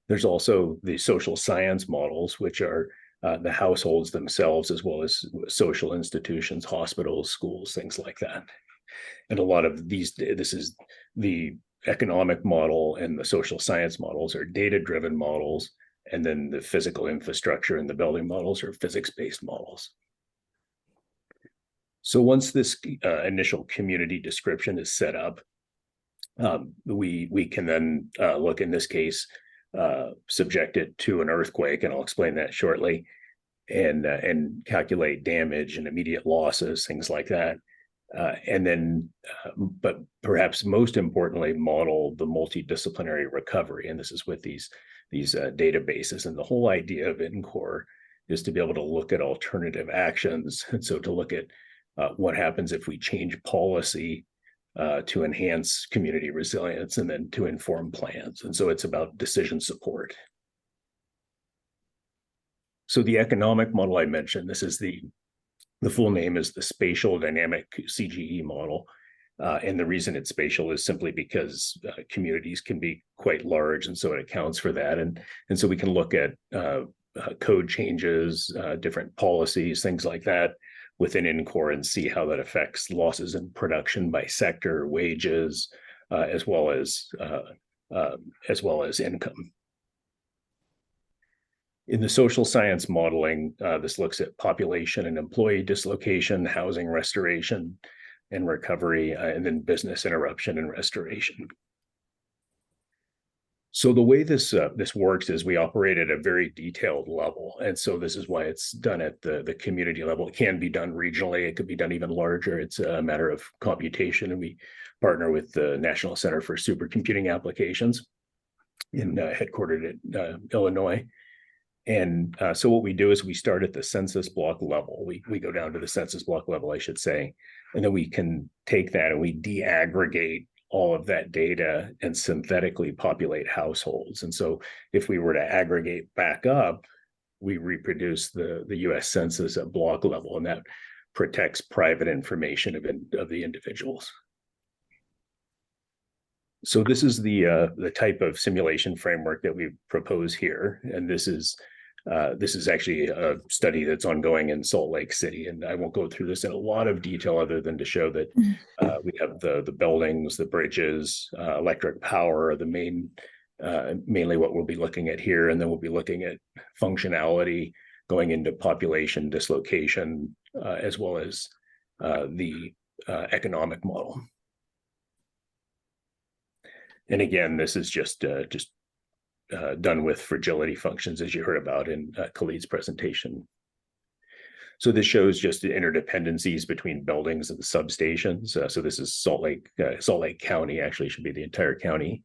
Speaker 13: There's also the social science models, which are the households themselves, as well as social institutions, hospitals, schools, things like that. And a lot of these, this is the economic model and the social science models are data-driven models. And then the physical infrastructure and the building models are physics-based models. So once this initial community description is set up, we can then look, in this case, subject it to an earthquake, and I'll explain that shortly, and calculate damage and immediate losses, things like that. And then, but perhaps most importantly, model the multidisciplinary recovery. And this is with these databases. And the whole idea of INCOR is to be able to look at alternative actions. And so to look at what happens if we change policy to enhance community resilience, and then to inform plans. And so it's about decision support. So the economic model I mentioned, this is the full name is the Spatial Dynamic CGE model. And the reason it's spatial is simply because communities can be quite large, and so it accounts for that. And so we can look at code changes, different policies, things like that within INCOR, and see how that affects losses in production by sector, wages, as well as income. In the social science modeling, this looks at population and employee dislocation, housing restoration and recovery, and then business interruption and restoration. So the way this works is we operate at a very detailed level. And so this is why it's done at the community level. It can be done regionally. It could be done even larger. It's a matter of computation. And we partner with the National Center for Supercomputing Applications headquartered in Illinois. And so what we do is we start at the census block level. We go down to the census block level, I should say, and then we can take that and we deaggregate all of that data and synthetically populate households. And so if we were to aggregate back up, we reproduce the US Census at block level, and that protects private information of the individuals. So this is the type of simulation framework that we propose here, and this is actually a study that's ongoing in Salt Lake City, and I won't go through this in a lot of detail other than to show that we have the buildings, the bridges, electric power, the main
Speaker 10: mainly what we'll be looking at here, and then we'll be looking at functionality going into population dislocation, as well as the economic model. And again, this is just done with fragility functions, as you heard about in Khalid's presentation. So this shows just the interdependencies between buildings and substations. So this is Salt Lake County, actually should be the entire county.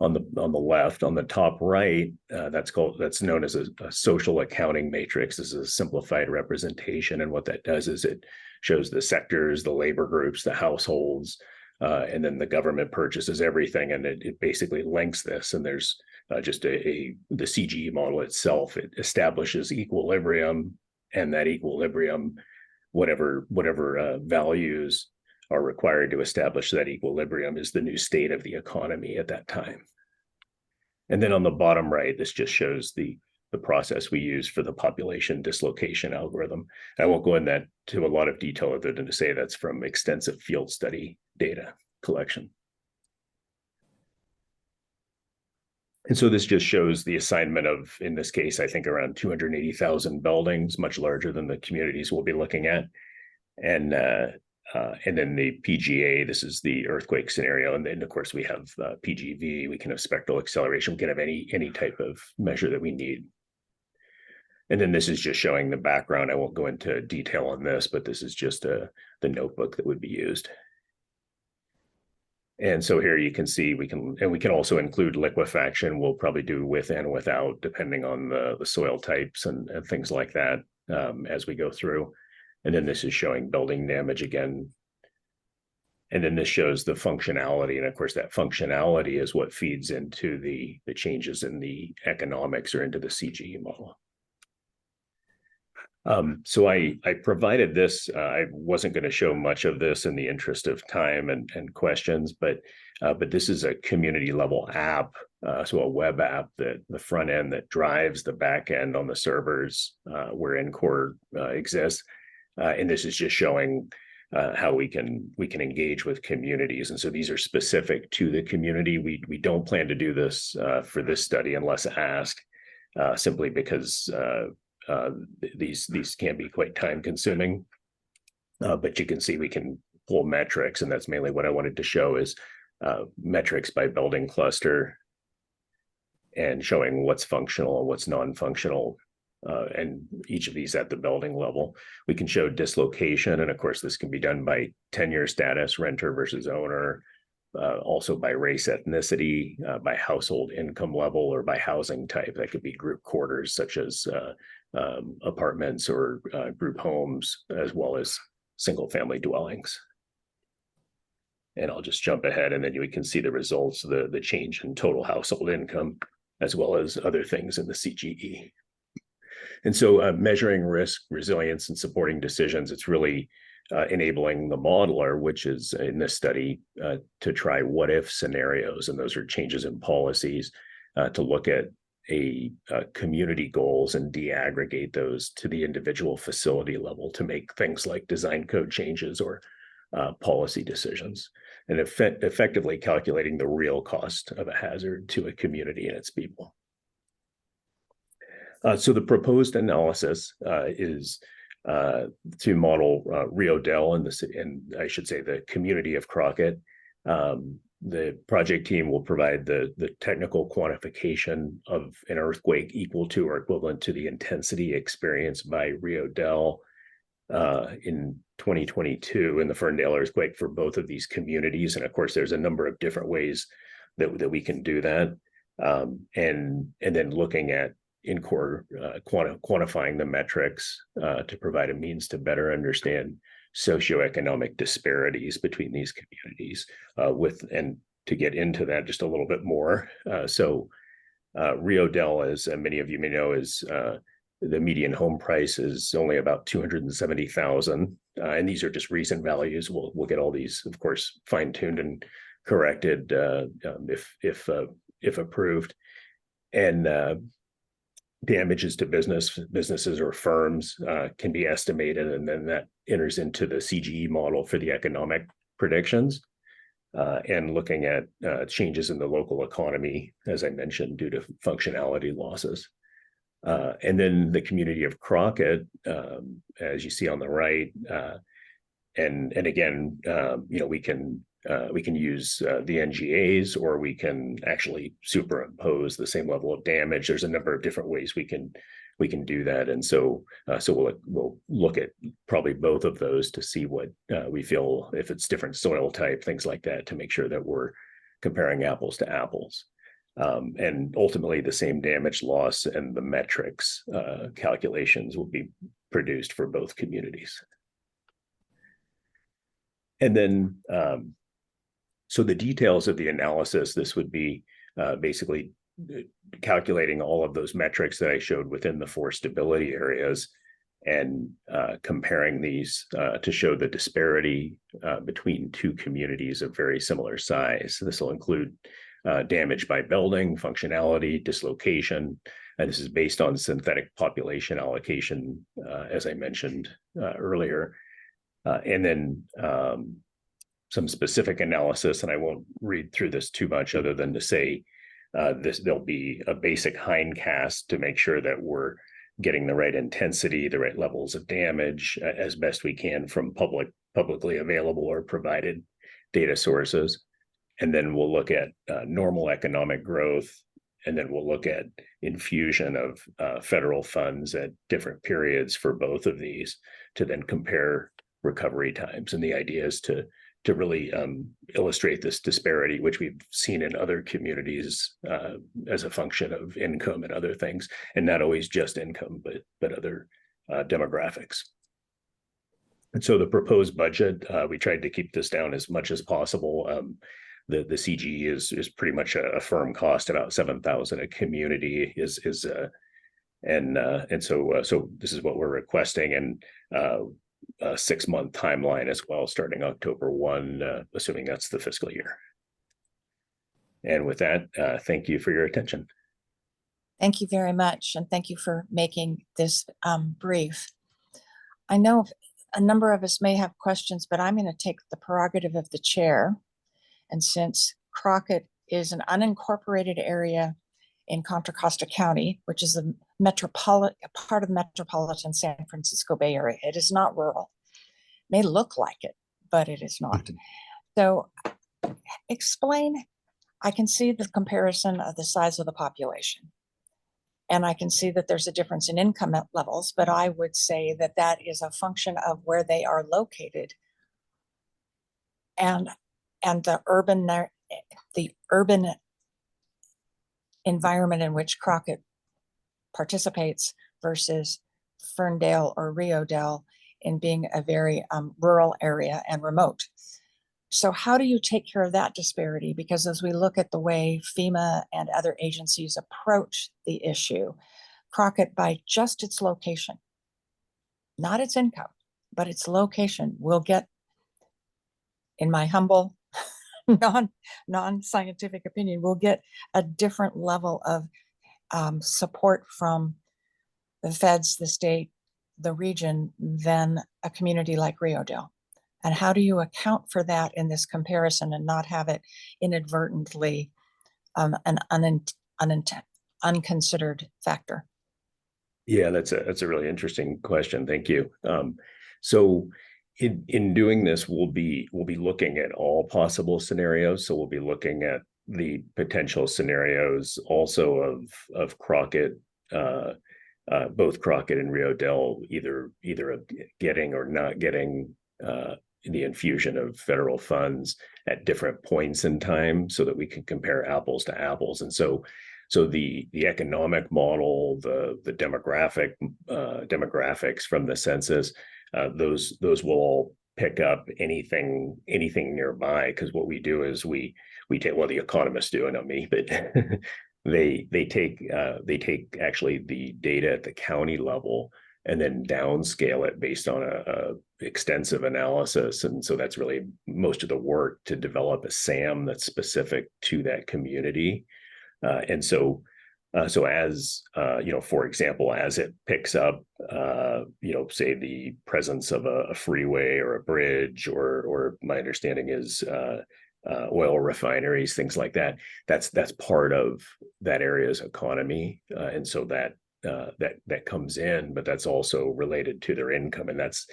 Speaker 10: On the left, on the top right, that's known as a social accounting matrix. This is a simplified representation, and what that does is it shows the sectors, the labor groups, the households, and then the government purchases everything, and it basically links this. And there's just the CGE model itself. It establishes equilibrium, and that equilibrium, whatever values are required to establish that equilibrium, is the new state of the economy at that time. And then on the bottom right, this just shows the process we use for the population dislocation algorithm. I won't go into a lot of detail other than to say that's from extensive field study data collection. And so this just shows the assignment of, in this case, I think around 280,000 buildings, much larger than the communities we'll be looking at. And then the PGA, this is the earthquake scenario. And then of course we have PGV, we can have spectral acceleration, we can have any type of measure that we need. And then this is just showing the background. I won't go into detail on this, but this is just the notebook that would be used. And so here you can see we can also include liquefaction. We'll probably do with and without, depending on the soil types and things like that as we go through. And then this is showing building damage again. And then this shows the functionality. And of course, that functionality is what feeds into the changes in the economics or into the CGE model. So I provided this. I wasn't going to show much of this in the interest of time and questions, but this is a community level app, so a web app that the front end that drives the back end on the servers where NCORE exists. And this is just showing how we can engage with communities. And so these are specific to the community. We don't plan to do this for this study unless asked, simply because these can be quite time consuming. But you can see we can pull metrics, and that's mainly what I wanted to show is metrics by building cluster and showing what's functional and what's non-functional. And each of these at the building level. We can show dislocation, and of course this can be done by tenure status, renter versus owner, also by race, ethnicity, by household income level, or by housing type. That could be group quarters such as apartments or group homes, as well as single family dwellings. And I'll just jump ahead, and then we can see the results, the change in total household income, as well as other things in the CGE. And so measuring risk, resilience, and supporting decisions, it's really enabling the modeler, which is in this study, to try what if scenarios. And those are changes in policies to look at community goals and de-aggregate those to the individual facility level to make things like design code changes or policy decisions, and effectively calculating the real cost of a hazard to a community and its people. So the proposed analysis is to model Rio Dell and I should say the community of Crockett. The project team will provide the technical quantification of an earthquake equal to or equivalent to the intensity experienced by Rio Dell in 2022 in the Ferndale earthquake for both of these communities. And of course, there's a number of different ways that we can do that. And then looking at NCORE quantifying the metrics to provide a means to better understand socioeconomic disparities between these communities and to get into that just a little bit more. So Rio Dell, as many of you may know, is the median home price is only about $270,000. And these are just recent values. We'll get all these, of course, fine-tuned and corrected if approved. And damages to businesses or firms can be estimated, and then that enters into the CGE model for the economic predictions.
Speaker 13: and looking at changes in the local economy, as I mentioned, due to functionality losses. And then the community of Crockett, as you see on the right, and again, we can use the NGAs, or we can actually superimpose the same level of damage. There's a number of different ways we can do that, and so we'll look at probably both of those to see what we feel, if it's different soil type, things like that, to make sure that we're comparing apples to apples. And ultimately, the same damage loss and the metrics calculations will be produced for both communities. And then, so the details of the analysis, this would be basically calculating all of those metrics that I showed within the 4 stability areas, and comparing these to show the disparity between 2 communities of very similar size. So this will include damage by building, functionality, dislocation, and this is based on synthetic population allocation, as I mentioned earlier. And then some specific analysis, and I won't read through this too much other than to say there'll be a basic hindcast to make sure that we're getting the right intensity, the right levels of damage as best we can from publicly available or provided data sources. And then we'll look at normal economic growth, and then we'll look at infusion of federal funds at different periods for both of these, to then compare recovery times. And the idea is to really illustrate this disparity, which we've seen in other communities as a function of income and other things, and not always just income, but other demographics. And so the proposed budget, we tried to keep this down as much as possible. The CGE is pretty much a firm cost, about $7,000 a community and so this is what we're requesting, and a 6-month timeline as well, starting October 1, assuming that's the fiscal year. And with that, thank you for your attention.
Speaker 1: Thank you very much, and thank you for making this brief. I know a number of us may have questions, but I'm going to take the prerogative of the chair. And since Crockett is an unincorporated area in Contra Costa County, which is a part of the metropolitan San Francisco Bay Area, it is not rural. It may look like it, but it is not. So explain, I can see the comparison of the size of the population, and I can see that there's a difference in income levels, but I would say that that is a function of where they are located, and the urban environment in which Crockett participates versus Ferndale or Rio Dell in being a very rural area and remote. So how do you take care of that disparity? Because as we look at the way FEMA and other agencies approach the issue, Crockett, by just its location, not its income, but its location, will get, in my humble non-scientific opinion, will get a different level of support from the feds, the state, the region, than a community like Rio Dell. And how do you account for that in this comparison and not have it inadvertently an unconsidered factor?
Speaker 13: Yeah, that's a really interesting question. Thank you. So in doing this, we'll be looking at all possible scenarios. So we'll be looking at the potential scenarios also of Crockett, both Crockett and Rio Dell, either getting or not getting the infusion of federal funds at different points in time, so that we can compare apples to apples. And so the economic model, the demographics from the census, those will all pick up anything nearby, because what we do is we take, well, the economists do, not me, but they take actually the data at the county level and then downscale it based on a extensive analysis. And so that's really most of the work, to develop a SAM that's specific to that community. And so as for example, as it picks up, say the presence of a freeway or a bridge, or my understanding is oil refineries, things like that. That's part of that area's economy, and so that comes in, but that's also related to their income, and that's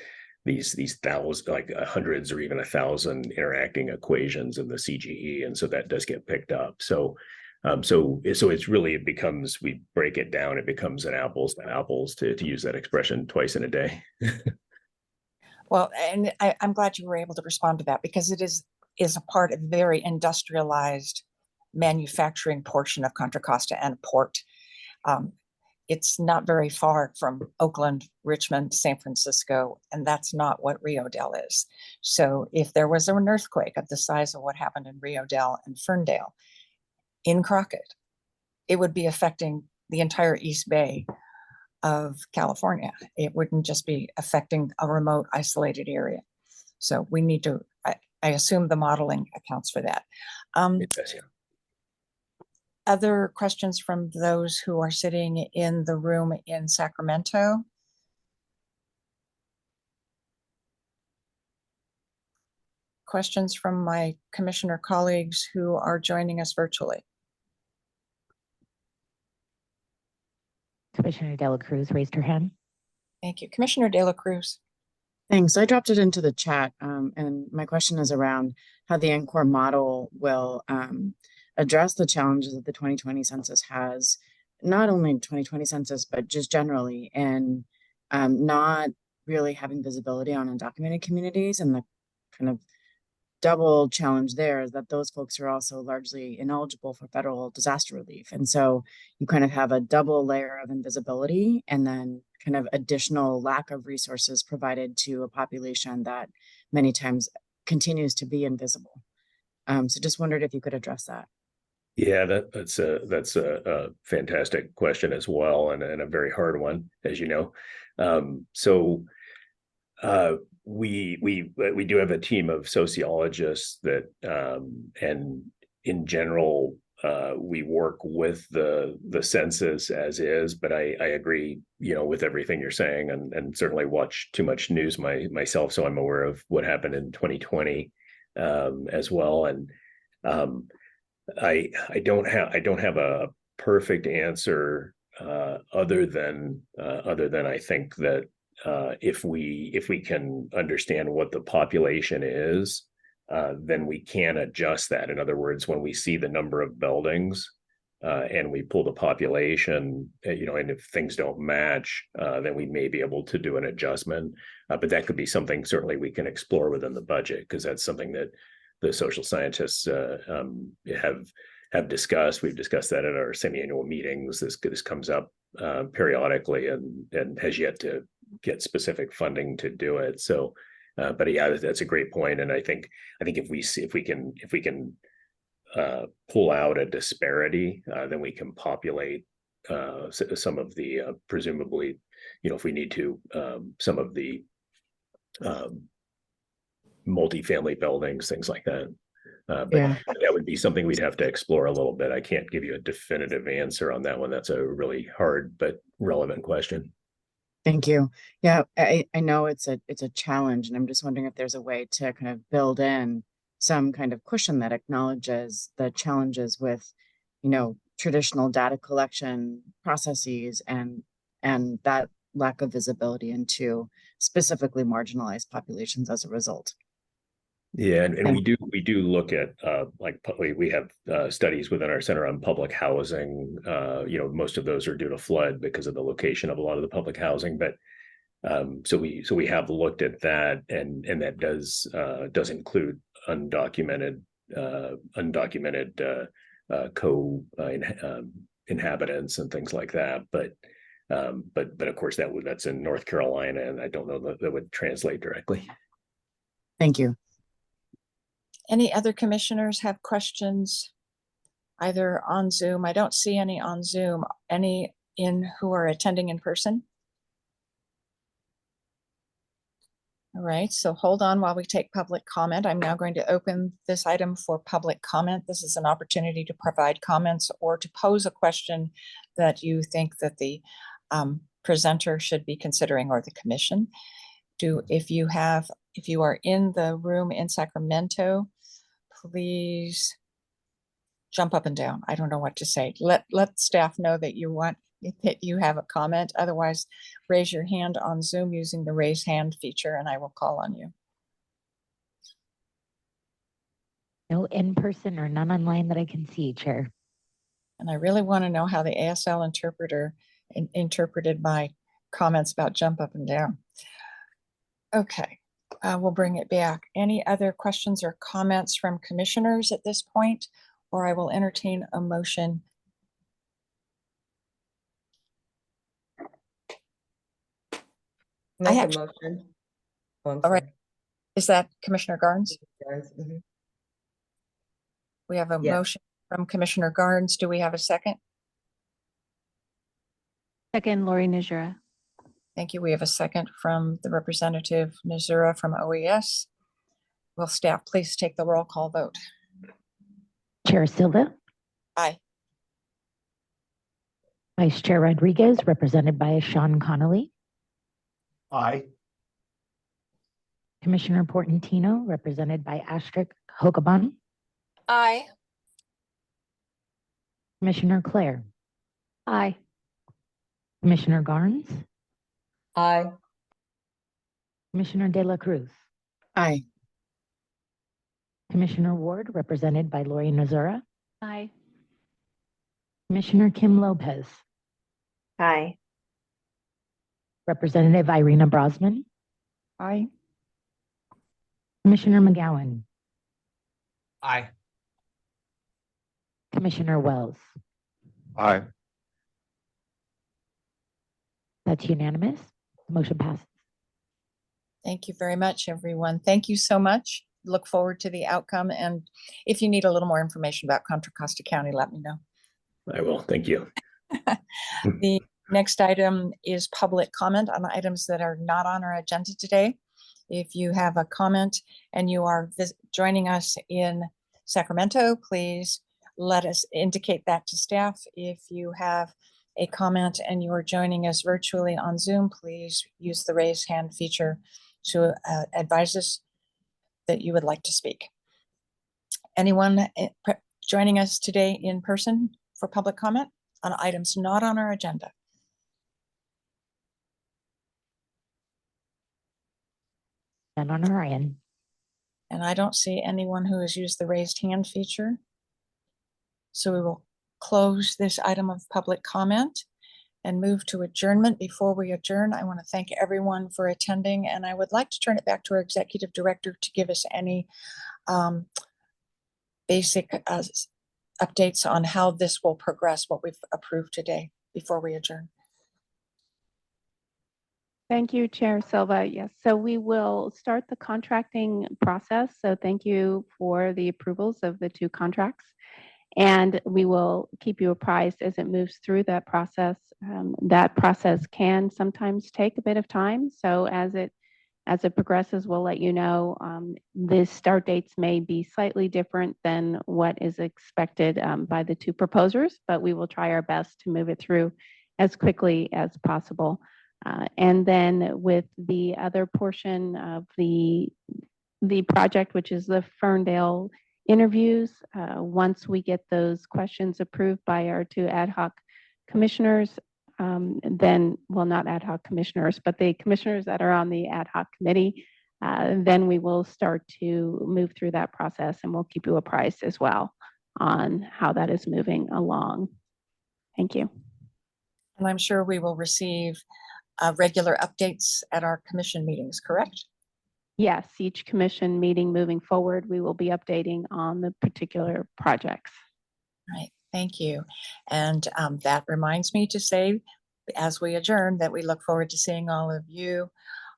Speaker 13: these thousands, like hundreds or even 1,000 interacting equations in the CGE, and so that does get picked up. So it's really, it becomes, we break it down, it becomes an apples to apples, to use that expression, twice in a day.
Speaker 1: Well, and I'm glad you were able to respond to that, because it is a part of very industrialized manufacturing portion of Contra Costa and port. It's not very far from Oakland, Richmond, San Francisco, and that's not what Rio Dell is. So if there was an earthquake of the size of what happened in Rio Dell and Ferndale in Crockett, it would be affecting the entire East Bay of California. It wouldn't just be affecting a remote, isolated area. So we need to, I assume the modeling accounts for that.
Speaker 13: It does, yeah.
Speaker 1: Other questions from those who are sitting in the room in Sacramento? Questions from my commissioner colleagues who are joining us virtually?
Speaker 5: Commissioner De La Cruz raised her hand.
Speaker 1: Thank you. Commissioner De La Cruz.
Speaker 9: Thanks. I dropped it into the chat, and my question is around how the NCORE model will address the challenges that the 2020 census has, not only 2020 census, but just generally, and not really having visibility on undocumented communities. And the kind of double challenge there is that those folks are also largely ineligible for federal disaster relief. And so you kind of have a double layer of invisibility, and then kind of additional lack of resources provided to a population that many times continues to be invisible. So just wondered if you could address that.
Speaker 13: Yeah, that's a fantastic question as well, and a very hard one, as you know. We do have a team of sociologists that, and in general, we work with the census as is. But I agree, with everything you're saying, and certainly watch too much news myself, so I'm aware of what happened in 2020 as well. And I don't have a perfect answer, other than I think that if we can understand what the population is, then we can adjust that. In other words, when we see the number of buildings and we pull the population, and if things don't match, then we may be able to do an adjustment. But that could be something certainly we can explore within the budget, because that's something that the social scientists have discussed. We've discussed that at our semi-annual meetings. This comes up periodically, and has yet to get specific funding to do it. So, but yeah, that's a great point. And I think if we can pull out a disparity, then we can populate some of the presumably, if we need to, some of the multifamily buildings, things like that. But that would be something we'd have to explore a little bit. I can't give you a definitive answer on that one. That's a really hard but relevant question.
Speaker 9: Thank you. Yeah, I know it's a challenge, and I'm just wondering if there's a way to kind of build in some kind of cushion that acknowledges the challenges with, traditional data collection processes and that lack of visibility into specifically marginalized populations as a result.
Speaker 13: Yeah, and we do look at we have studies within our Center on Public Housing. Most of those are due to flood because of the location of a lot of the public housing. But so we have looked at that, and that does include undocumented inhabitants and things like that. But of course that's in North Carolina, and I don't know that would translate directly.
Speaker 9: Thank you.
Speaker 1: Any other commissioners have questions, either on Zoom? I don't see any on Zoom. Any who are attending in person? All right, so hold on while we take public comment. I'm now going to open this item for public comment. This is an opportunity to provide comments or to pose a question that you think that the presenter should be considering, or the commission. If you are in the room in Sacramento, please jump up and down. I don't know what to say. Let staff know that you have a comment. Otherwise, raise your hand on Zoom using the raise hand feature and I will call on you.
Speaker 5: No in person or none online that I can see, Chair.
Speaker 1: And I really want to know how the ASL interpreter interpreted my comments about jump up and down. Okay, we'll bring it back. Any other questions or comments from commissioners at this point? Or I will entertain a motion.
Speaker 8: Make a
Speaker 1: actually-
Speaker 8: motion. Oh, I'm
Speaker 1: All right.
Speaker 8: sorry.
Speaker 1: Is that Commissioner Garnes?
Speaker 8: Guys, mhm.
Speaker 1: We have a
Speaker 8: Yes.
Speaker 1: motion from Commissioner Garnes. Do we have a second?
Speaker 7: Second, Lori Najura.
Speaker 1: Thank you. We have a second from the representative Nazura from OES. Will staff please take the roll call vote?
Speaker 5: Chair Silva,
Speaker 1: Aye.
Speaker 5: Vice Chair Rodriguez, represented by Sean Connolly,
Speaker 12: Aye.
Speaker 5: Commissioner Portantino, represented by Astrid Hogaban,
Speaker 1: Aye.
Speaker 5: Commissioner Claire,
Speaker 7: Aye.
Speaker 5: Commissioner Garnes,
Speaker 8: Aye.
Speaker 5: Commissioner De La Cruz,
Speaker 9: Aye.
Speaker 5: Commissioner Ward, represented by Lori Nazara,
Speaker 7: Aye.
Speaker 5: Commissioner Kim Lopez,
Speaker 2: Aye.
Speaker 5: Representative Irina Brosman,
Speaker 1: Aye.
Speaker 5: Commissioner McGowan,
Speaker 6: Aye.
Speaker 5: Commissioner Wells.
Speaker 12: Aye.
Speaker 5: That's unanimous. Motion passes.
Speaker 1: Thank you very much, everyone. Thank you so much. Look forward to the outcome. And if you need a little more information about Contra Costa County, let me know.
Speaker 10: I will. Thank you.
Speaker 1: The next item is public comment on items that are not on our agenda today. If you have a comment and you are joining us in Sacramento, please let us indicate that to staff. If you have a comment and you are joining us virtually on Zoom, please use the raise hand feature to advise us that you would like to speak. Anyone joining us today in person for public comment on items not on our agenda?
Speaker 5: And on our end.
Speaker 1: And I don't see anyone who has used the raised hand feature. So we will close this item of public comment and move to adjournment. Before we adjourn, I want to thank everyone for attending, and I would like to turn it back to our executive director to give us any basic updates on how this will progress, what we've approved today before we adjourn.
Speaker 7: Thank you, Chair Silva. Yes, so we will start the contracting process. So thank you for the approvals of the 2 contracts. And we will keep you apprised as it moves through that process. That process can sometimes take a bit of time. So as it progresses, we'll let you know. The start dates may be slightly different than what is expected by the 2 proposers, but we will try our best to move it through as quickly as possible. And then with the other portion of the project, which is the Ferndale interviews, once we get those questions approved by our 2 ad hoc commissioners, then, well, not ad hoc commissioners, but the commissioners that are on the ad hoc committee, then we will start to move through that process, and we'll keep you apprised as well on how that is moving along. Thank you.
Speaker 1: And I'm sure we will receive regular updates at our commission meetings, correct?
Speaker 7: Yes, each commission meeting moving forward, we will be updating on the particular projects.
Speaker 1: Right, thank you. And that reminds me to say, as we adjourn, that we look forward to seeing all of you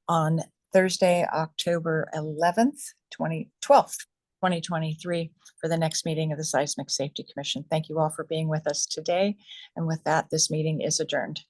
Speaker 1: on Thursday, October 11th, 2023, for the next meeting of the Seismic Safety Commission. Thank you all for being with us today. And with that, this meeting is adjourned.